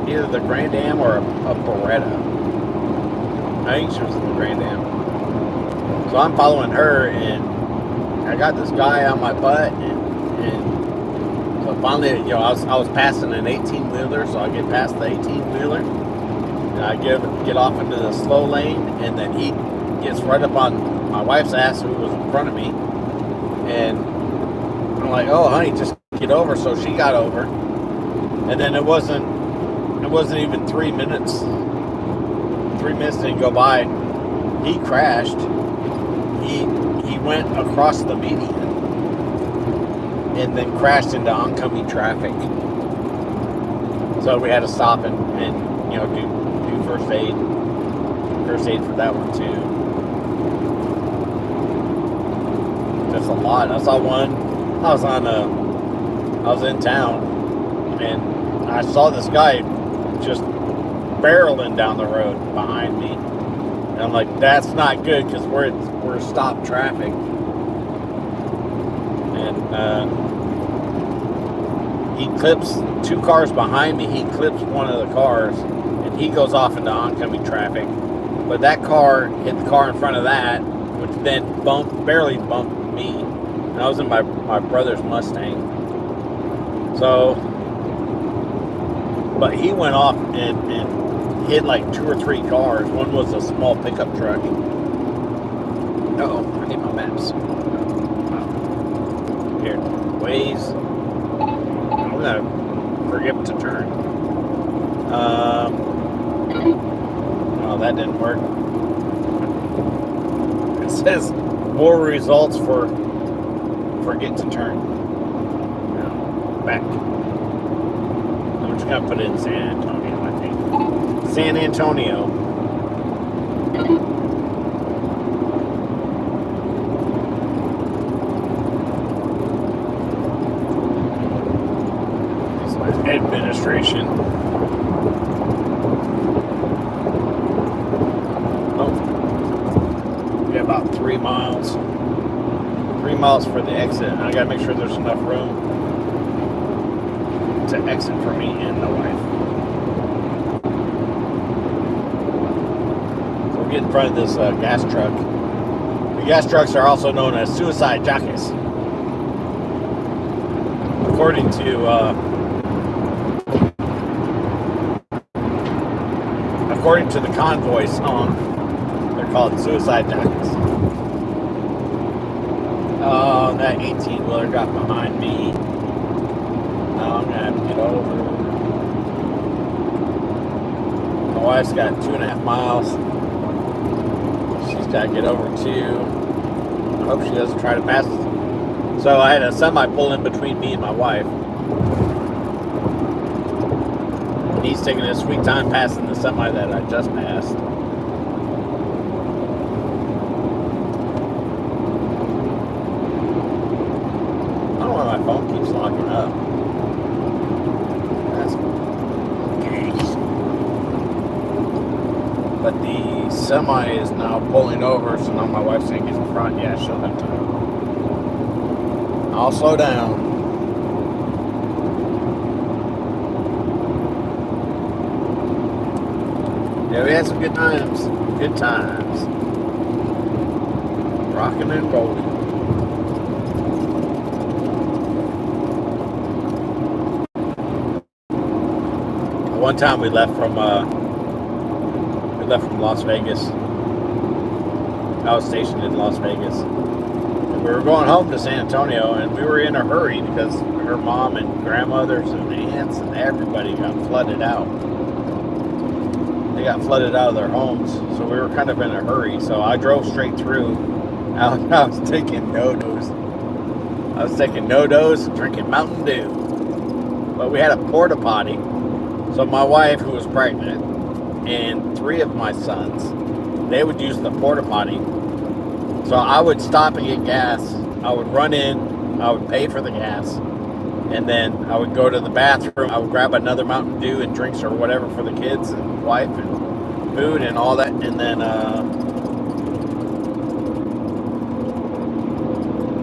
either the Grand Am or a Beretta. I think she was in the Grand Am. So I'm following her, and I got this guy on my butt, and so But finally, I was passing an 18-wheeler, so I get past the 18-wheeler, and I get off into the slow lane, and then he gets right up on my wife's ass, who was in front of me, and I'm like, "Oh, honey, just get over." So she got over, and then it wasn't even 3 minutes. 3 minutes didn't go by. He crashed. He went across the median and then crashed into oncoming traffic. So we had to stop and do first aid for that one too. That's a lot. I saw one. I was in town and I saw this guy just barreling down the road behind me. And I'm like, that's not good because we're stopped traffic. And he clips 2 cars behind me. He clips one of the cars, and he goes off into oncoming traffic. But that car hit the car in front of that, which then barely bumped me. And I was in my brother's Mustang. So, but he went off and hit like 2 or 3 cars. One was a small pickup truck. Uh-oh, I need my maps. Here, Waze. I'm gonna forget to turn. Oh, that didn't work. It says more results for forget to turn. No, back. I'm just gonna put it in San Antonio, I think. San Antonio. Administration. Oh, we got about 3 miles. 3 miles for the exit. I gotta make sure there's enough room to exit for me and the wife. So we'll get in front of this gas truck. The gas trucks are also known as suicide jockeys. According to the Convoy song, they're called suicide jockeys. Oh, that 18-wheeler got behind me. Now I'm gonna have to get over. My wife's got 2.5 miles. She's got to get over too. I hope she doesn't try to pass. So I had a semi pull in between me and my wife. He's taking a sweet time passing the semi that I just passed. I don't know why my phone keeps locking up. That's okay. But the semi is now pulling over, so now my wife's saying get in front. Yeah, she'll have time. I'll slow down. Yeah, we had some good times. Good times. Rocking and rolling. One time we left from Las Vegas. I was stationed in Las Vegas. And we were going home to San Antonio, and we were in a hurry because her mom and grandmothers and aunts and everybody got flooded out. They got flooded out of their homes, so we were kind of in a hurry. So I drove straight through. I was taking no-dos. I was taking no-dos and drinking Mountain Dew. But we had a porta potty. So my wife, who was pregnant, and 3 of my sons, they would use the porta potty. So I would stop and get gas. I would run in. I would pay for the gas. And then I would go to the bathroom. I would grab another Mountain Dew and drinks or whatever for the kids and wife and food and all that. And then,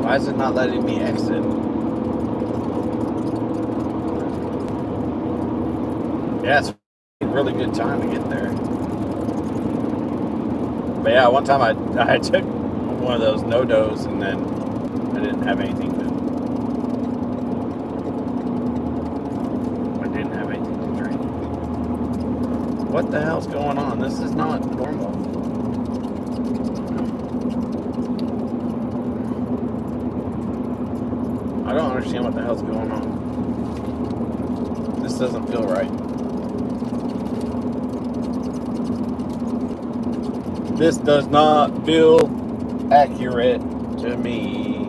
why is it not letting me exit? Yeah, it's a really good time to get there. But yeah, one time I took one of those no-dos and then I didn't have anything to What the hell's going on? This is not normal. I don't understand what the hell's going on. This doesn't feel right. This does not feel accurate to me.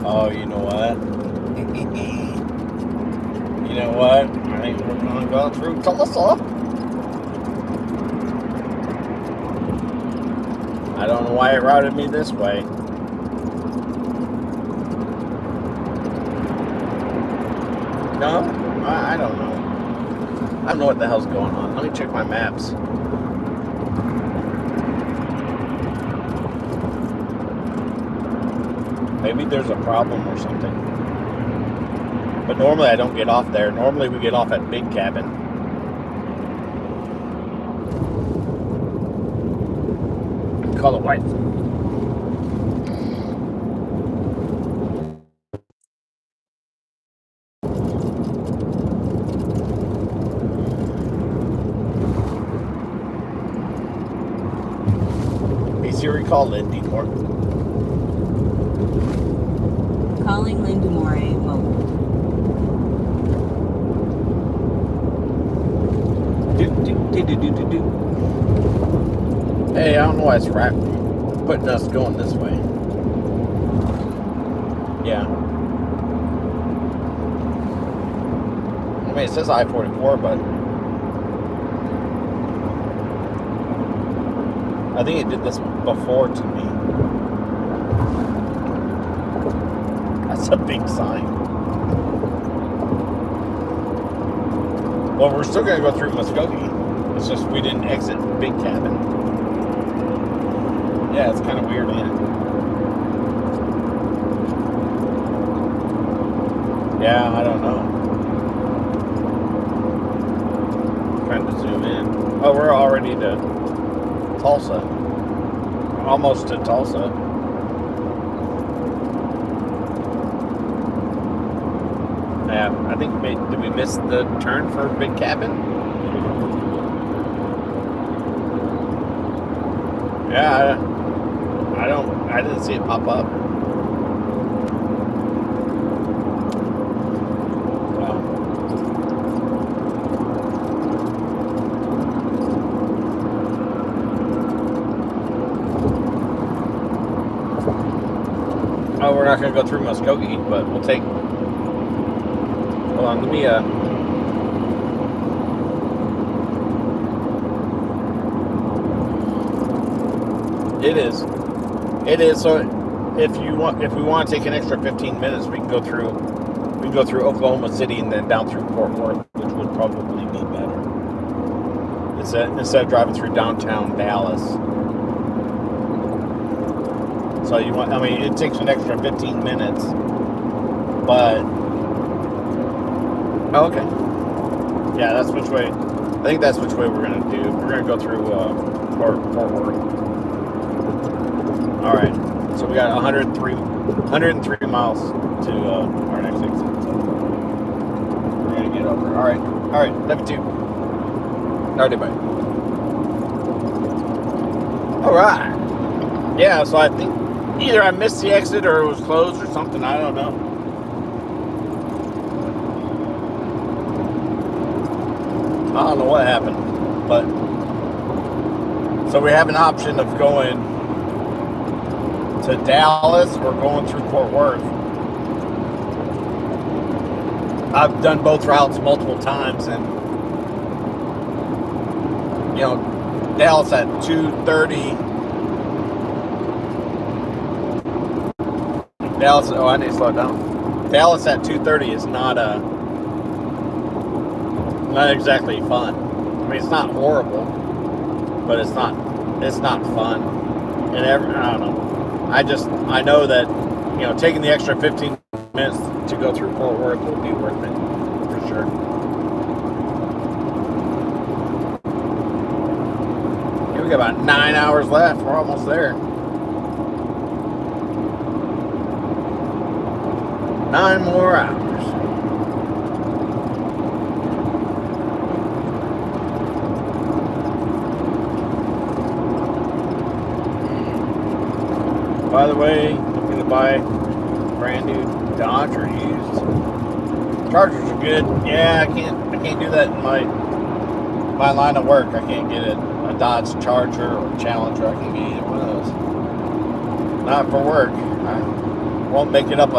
Oh, you know what? You know what? I think we're going to go through Tulsa. I don't know why it routed me this way. No? I don't know. I don't know what the hell's going on. Let me check my maps. Maybe there's a problem or something. But normally I don't get off there. Normally we get off at Big Cabin. Call it wife. Hey Siri, call Lindy Moore. Calling Lindy Moore mobile. Hey, I don't know why it's putting us going this way. Yeah. I mean, it says I-44, but I think it did this before to me. That's a big sign. Well, we're still going to go through Muskogee. It's just we didn't exit Big Cabin. Yeah, it's kind of weird, man. Yeah, I don't know. Trying to zoom in. Oh, we're already to Tulsa. Almost to Tulsa. Yeah, I think did we miss the turn for Big Cabin? Yeah, I didn't see it pop up. Oh, we're not going to go through Muskogee, but we'll take. Hold on, let me. It is. So, if we want to take an extra 15 minutes, we can go through Oklahoma City and then down through Fort Worth, which would probably be better. Instead of driving through downtown Dallas. So it takes an extra 15 minutes, but oh, okay. Yeah, that's which way. I think that's which way we're gonna do. We're gonna go through Fort Worth. All right. So we got 103 miles to our next exit. So we're gonna get over. All right. Love you too. Alrighty, bye. All right. Yeah. So I think either I missed the exit or it was closed or something. I don't know. I don't know what happened, but so we have an option of going to Dallas or going through Fort Worth. I've done both routes multiple times, and Dallas at 2:30. Dallas. Oh, I need to slow down. Dallas at 2:30 is not exactly fun. I mean, it's not horrible, but it's not fun. And I don't know. I know that taking the extra 15 minutes to go through Fort Worth will be worth it for sure. Here we got about 9 hours left. We're almost there. 9 more hours. By the way, looking to buy brand new Dodge or used. Chargers are good. Yeah, I can't do that in my line of work. I can't get a Dodge Charger or Challenger. I can get either one of those. Not for work. I won't make it up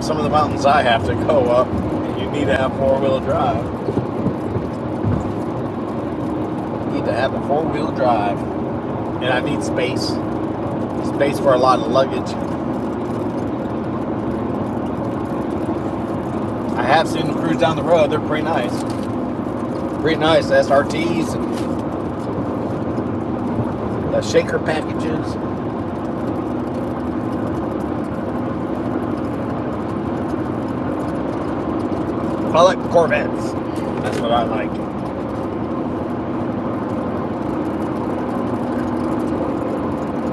some of the mountains I have to go up. You need to have 4-wheel drive. You need to have a 4-wheel drive. And I need space. Space for a lot of luggage. I have seen them cruise down the road. They're pretty nice. Pretty nice. SRTs and the shaker packages. I like the Corvettes. That's what I like.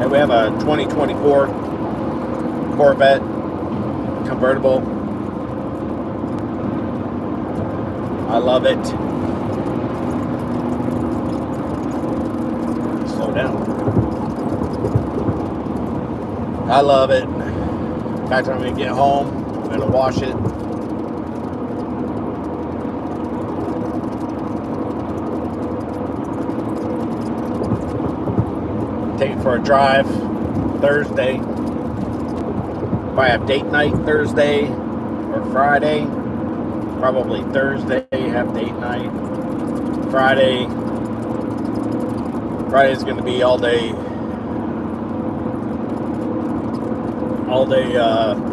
And we have a 2024 Corvette convertible. I love it. Slow down. I love it. In fact, I'm going to get home. I'm going to wash it. Take it for a drive Thursday. If I have date night Thursday or Friday, probably Thursday have date night. Friday's going to be all day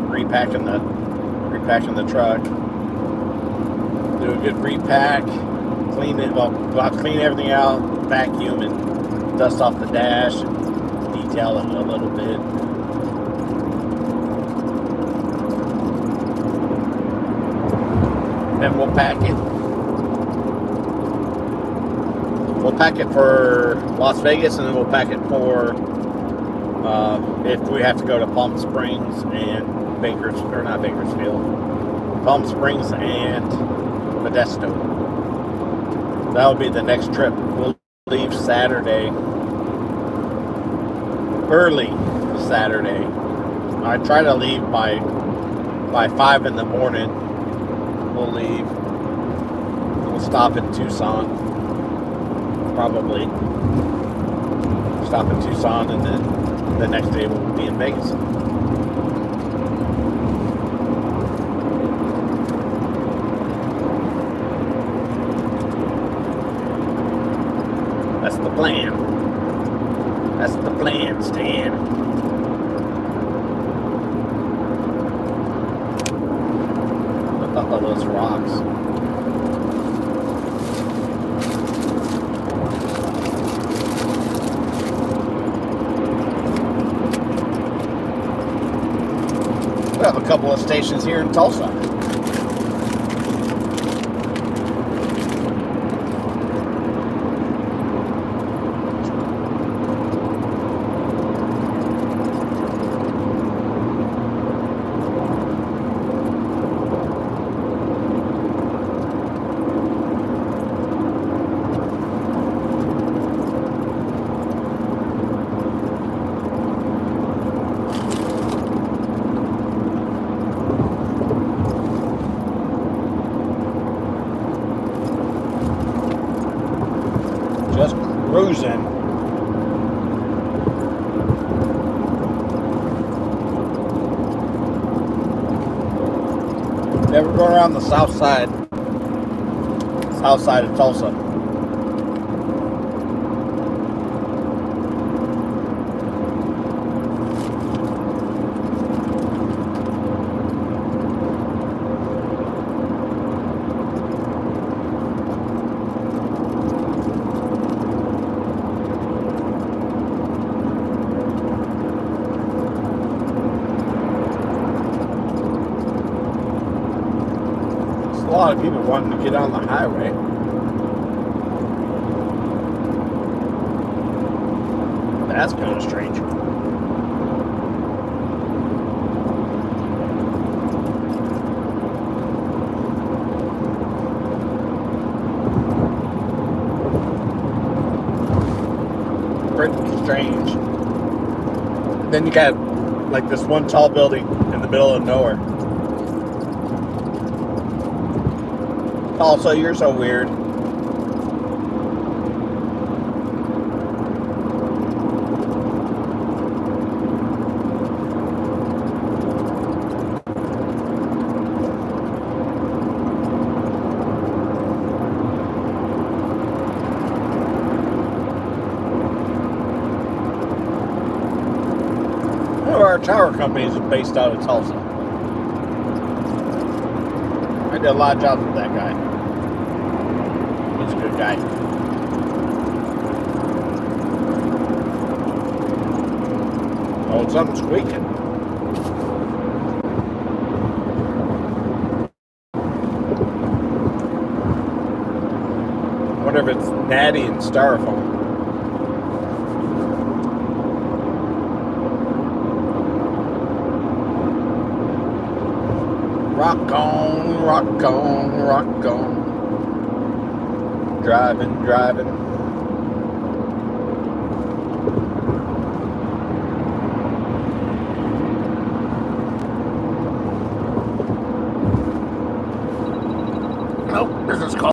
repacking the truck. Do a good repack, clean it. Well, I'll clean everything out, vacuum and dust off the dash, and detail it a little bit. Then we'll pack it. We'll pack it for Las Vegas, and then we'll pack it for if we have to go to Palm Springs and Palm Springs and Modesto. That'll be the next trip. We'll leave Saturday, early Saturday. I try to leave by 5 in the morning. We'll leave. We'll stop in Tucson. Probably stop in Tucson, and then the next day we'll be in Vegas. That's the plan. That's the plan, Stan. Look up all those rocks. We have a couple of stations here in Tulsa. Just cruising. Never go around the south side of Tulsa. A lot of people wanting to get on the highway. That's kind of strange. Pretty strange. Then you got like this one tall building in the middle of nowhere. Also, you're so weird. One of our tower companies is based out of Tulsa. I did a lot of jobs with that guy. He's a good guy. Oh, something's squeaking. I wonder if it's natty and styrofoam. Rock on, rock on, rock on. Driving, driving. Oh, there's this call.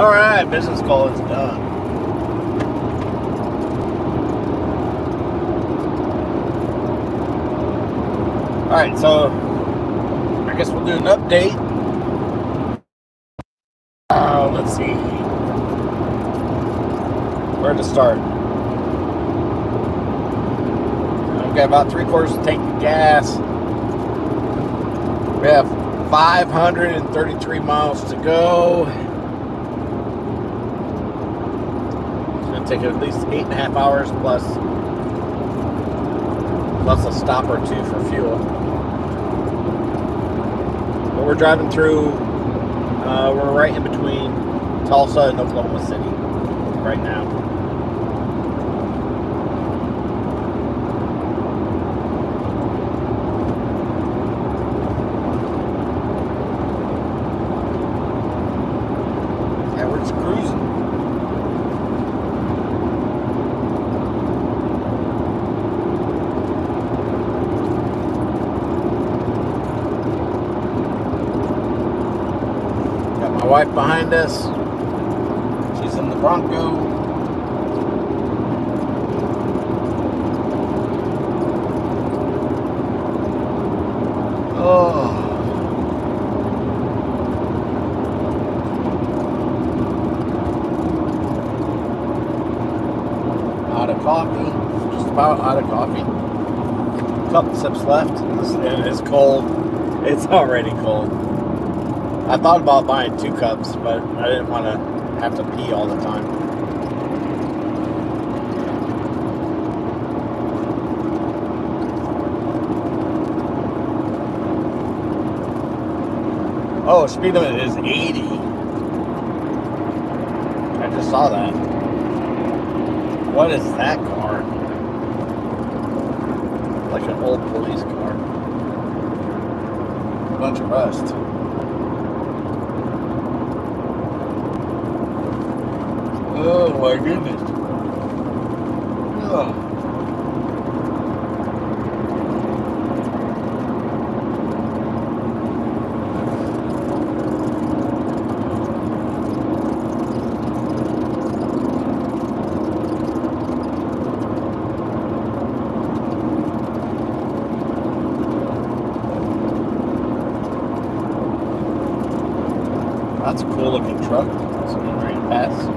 Alright, business call is done. Alright, so I guess we'll do an update. Let's see. Where to start? I've got about 3/4 of a tank of gas. We have 533 miles to go. It's going to take at least 8.5 hours plus a stop or two for fuel. But we're driving through, we're right in between Tulsa and Oklahoma City right now. Yeah, we're just cruising. Got my wife behind us. She's in the Bronco. Oh. Out of coffee. Just about out of coffee. Couple sips left. And it's cold. It's already cold. I thought about buying 2 cups, but I didn't want to have to pee all the time. Oh, speed limit is 80. I just saw that. What is that car? Like an old police car. A bunch of rust. Oh my goodness. Oh. That's a cool looking truck. It's getting ready to pass.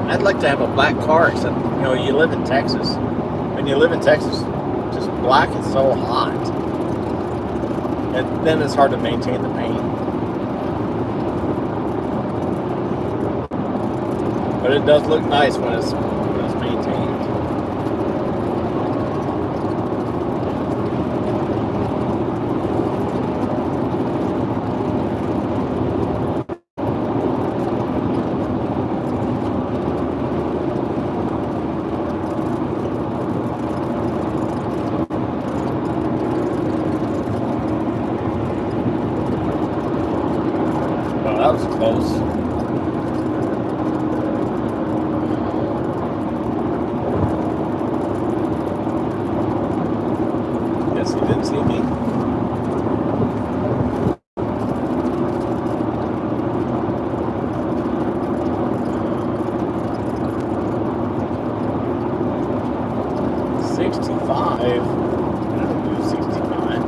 I'd like to have a black car, except, you know, you live in Texas. When you live in Texas, just black is so hot. And then it's hard to maintain the paint. But it does look nice when it's maintained. That was close. Guess he didn't see me. $65. I don't do 65.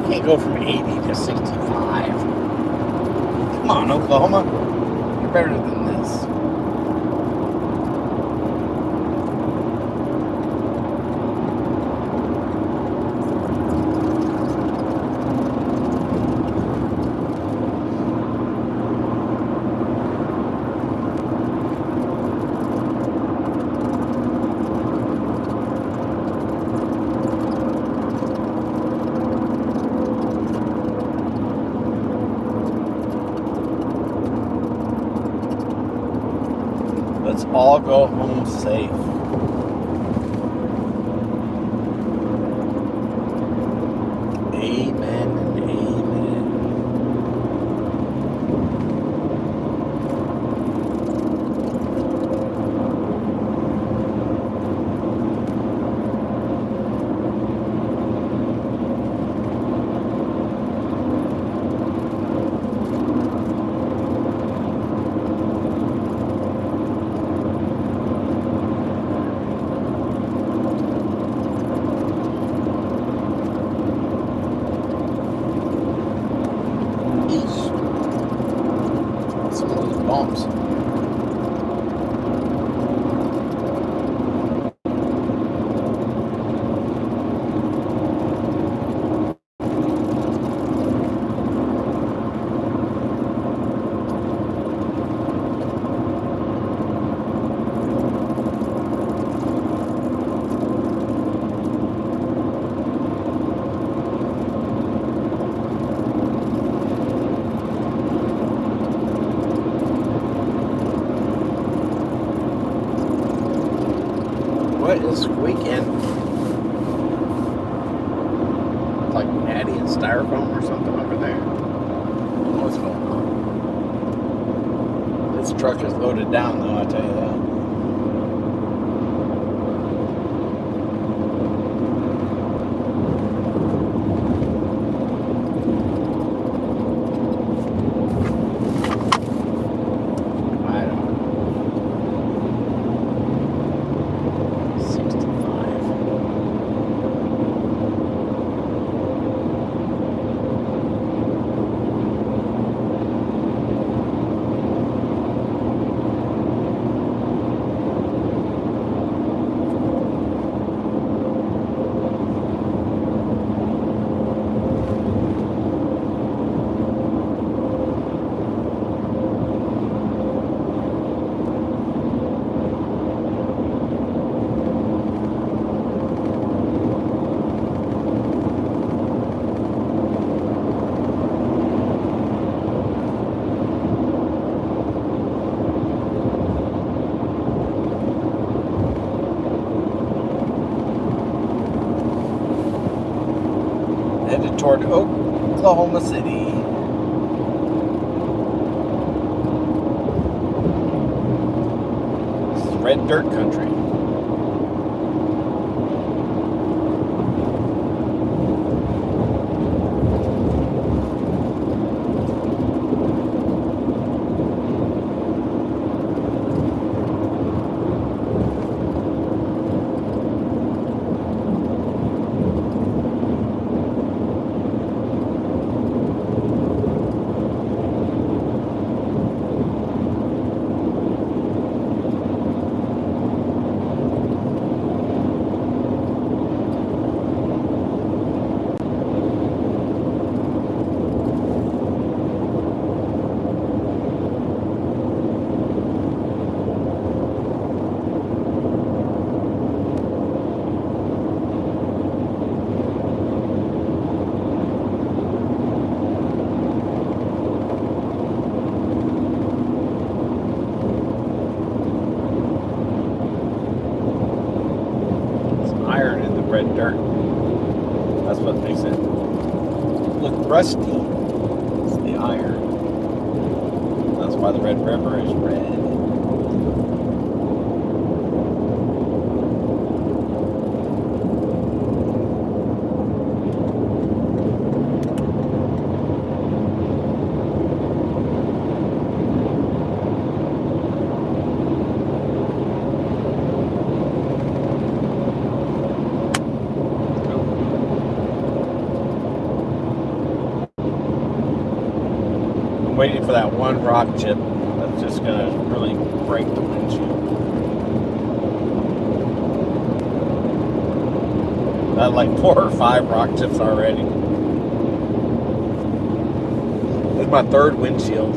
Can't go from 80 to 65. Come on, Oklahoma. You're better than this. Let's all go home safe. Amen and amen. bumps. What is squeaking? Like natty and styrofoam or something over there. What's going on? This truck is loaded down though, I tell you that. Headed toward Oklahoma City. This is red dirt country. Red dirt. That's what makes it look rusty. It's the iron. That's why the Red River is red. Waiting for that one rock chip that's just going to really break the windshield. I had like 4 or 5 rock chips already. This is my 3rd windshield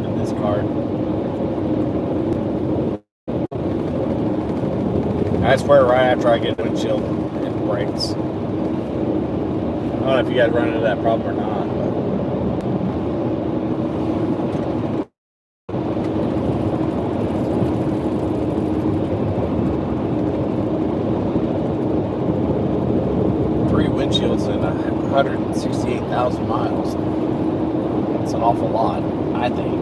in this car. I swear right after I get the windshield, it breaks. I don't know if you guys run into that problem or not. But 3 windshields in 168,000 miles. It's an awful lot, I think.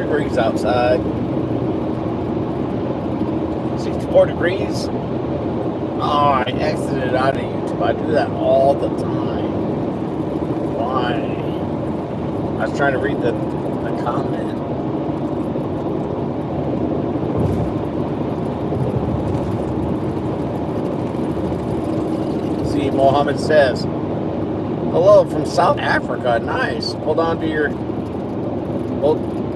degrees outside. 64 degrees. Oh, I exited out of YouTube. I do that all the time. Why? I was trying to read the comment. See, Mohammed says, hello from South Africa. Nice. Hold on to your...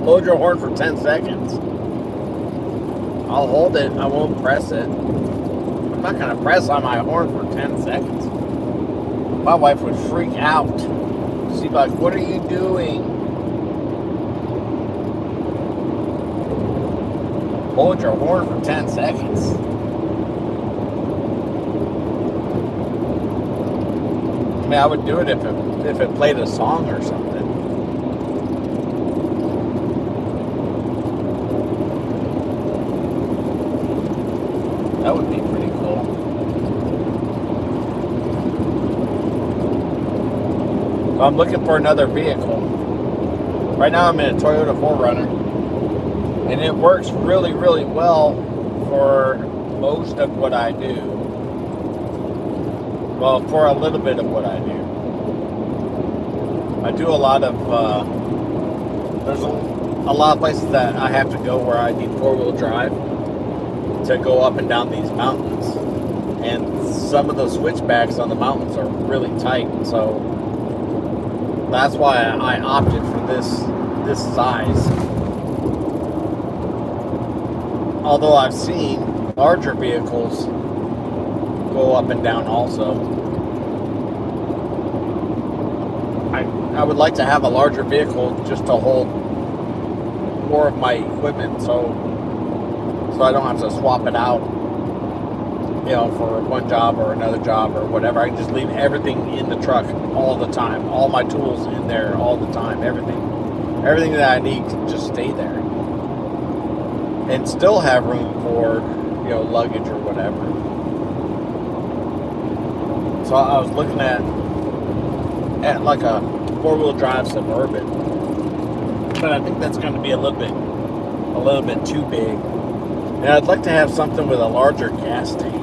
Hold your horn for 10 seconds. I'll hold it. I won't press it. I'm not going to press on my horn for 10 seconds. My wife would freak out. She'd be like, what are you doing? Hold your horn for 10 seconds. I mean, I would do it if it played a song or something. That would be pretty cool. So I'm looking for another vehicle. Right now I'm in a Toyota 4Runner. And it works really, really well for most of what I do. Well, for a little bit of what I do. I do a lot of, there's a lot of places that I have to go where I need four-wheel drive to go up and down these mountains, and some of the switchbacks on the mountains are really tight, so that's why I opted for this size. Although I've seen larger vehicles go up and down also. I would like to have a larger vehicle just to hold more of my equipment, so I don't have to swap it out, for one job or another job or whatever. I can just leave everything in the truck all the time. All my tools in there all the time. Everything that I need can just stay there. And still have room for, luggage or whatever. So I was looking at like a four-wheel drive Suburban. But I think that's going to be a little bit too big. And I'd like to have something with a larger gas tank.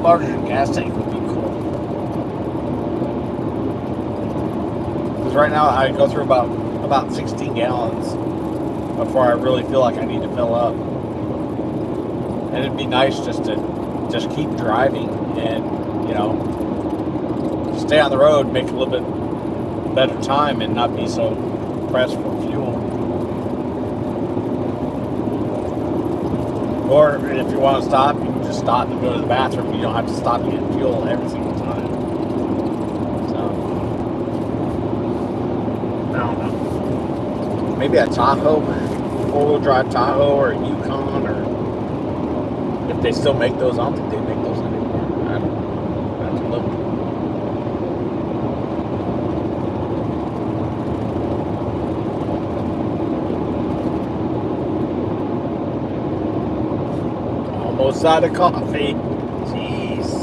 Larger gas tank would be cool. Because right now I go through about 16 gallons before I really feel like I need to fill up. And it'd be nice just to keep driving and, stay on the road, make a little bit better time and not be so pressed for fuel. Or if you want to stop, you can just stop and go to the bathroom. You don't have to stop and get fuel every single time. So, I don't know. Maybe a Tahoe, four-wheel drive Tahoe or a Yukon, or if they still make those. I don't think they make those anymore. I don't look. Almost out of coffee. Jeez.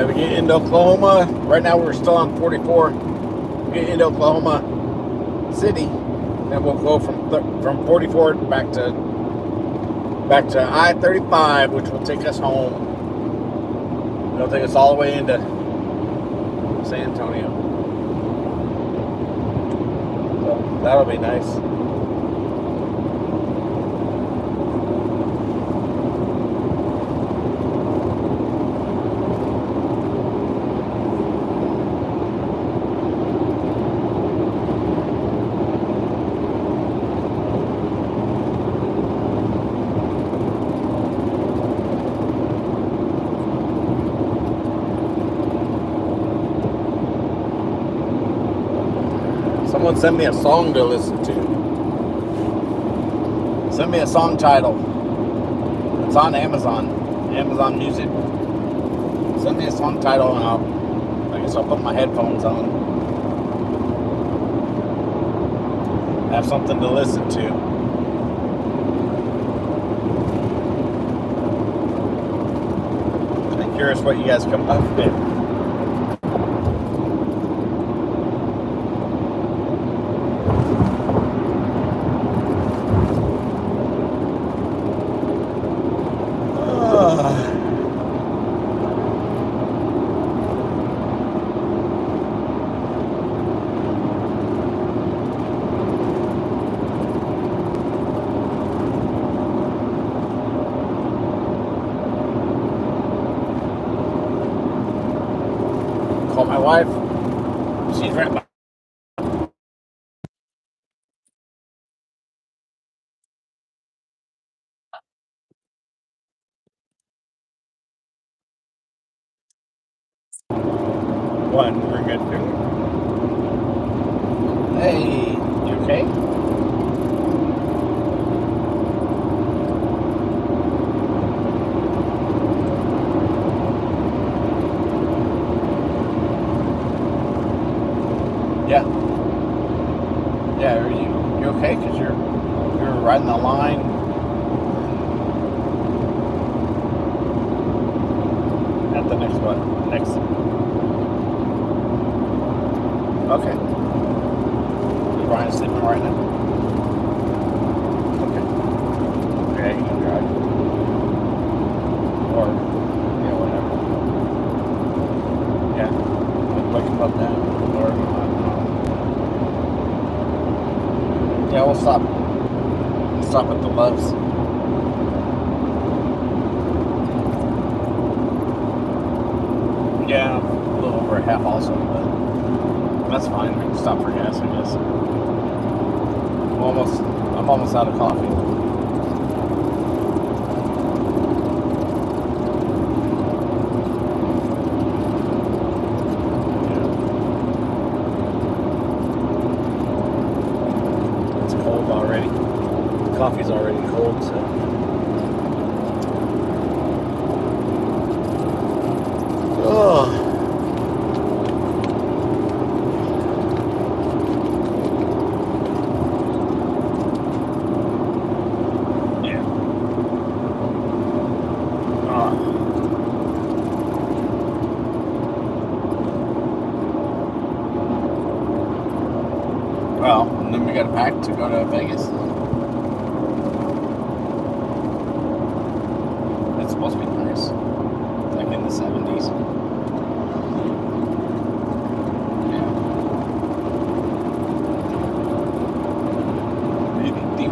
We get into Oklahoma. Right now we're still on 44. We get into Oklahoma City, then we'll go from 44 back to I-35, which will take us home. It'll take us all the way into San Antonio. So that'll be nice. Someone sent me a song to listen to. Send me a song title. It's on Amazon Music. Send me a song title and I guess I'll put my headphones on. Have something to listen to. I'm curious what you guys come up with. Call my wife. She's right by. One, we're good. Hey, you okay? Yeah. Yeah, are you okay? Because you're riding the line. At the next one. Next. Okay. Is Brian sleeping right now? Okay. Yeah, you can drive. Or, yeah, whatever. Yeah. Wake him up now. Or, yeah, we'll stop. Stop at the Loves. Yeah, a little over a half also, but that's fine. We can stop for gas, I guess. I'm almost out of coffee. Yeah. It's cold already. Coffee's already cold, so. Oh. Yeah. Oh. Well, and then we got a pack to go to Vegas. It's supposed to be nice. Like in the 70s.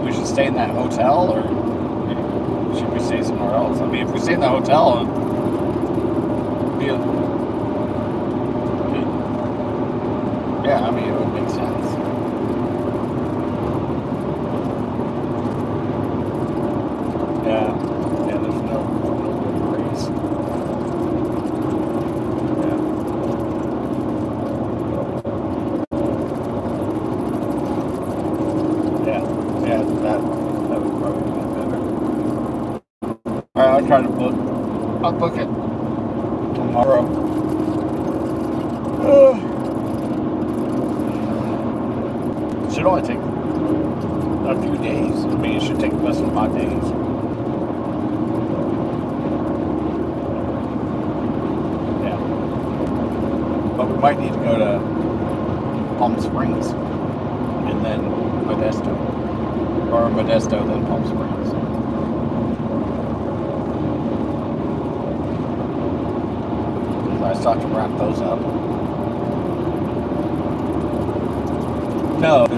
We should stay in that hotel, or should we stay somewhere else? I mean, if we stay in the hotel, yeah, I mean, it would make sense. Yeah, there's no raise. Yeah, that would probably be better. Alright, I'll book it tomorrow. It should only take a few days. I mean, it should take less than 5 days. Yeah. But we might need to go to Palm Springs and then Modesto. Or Modesto, then Palm Springs. I still have to wrap those up. No.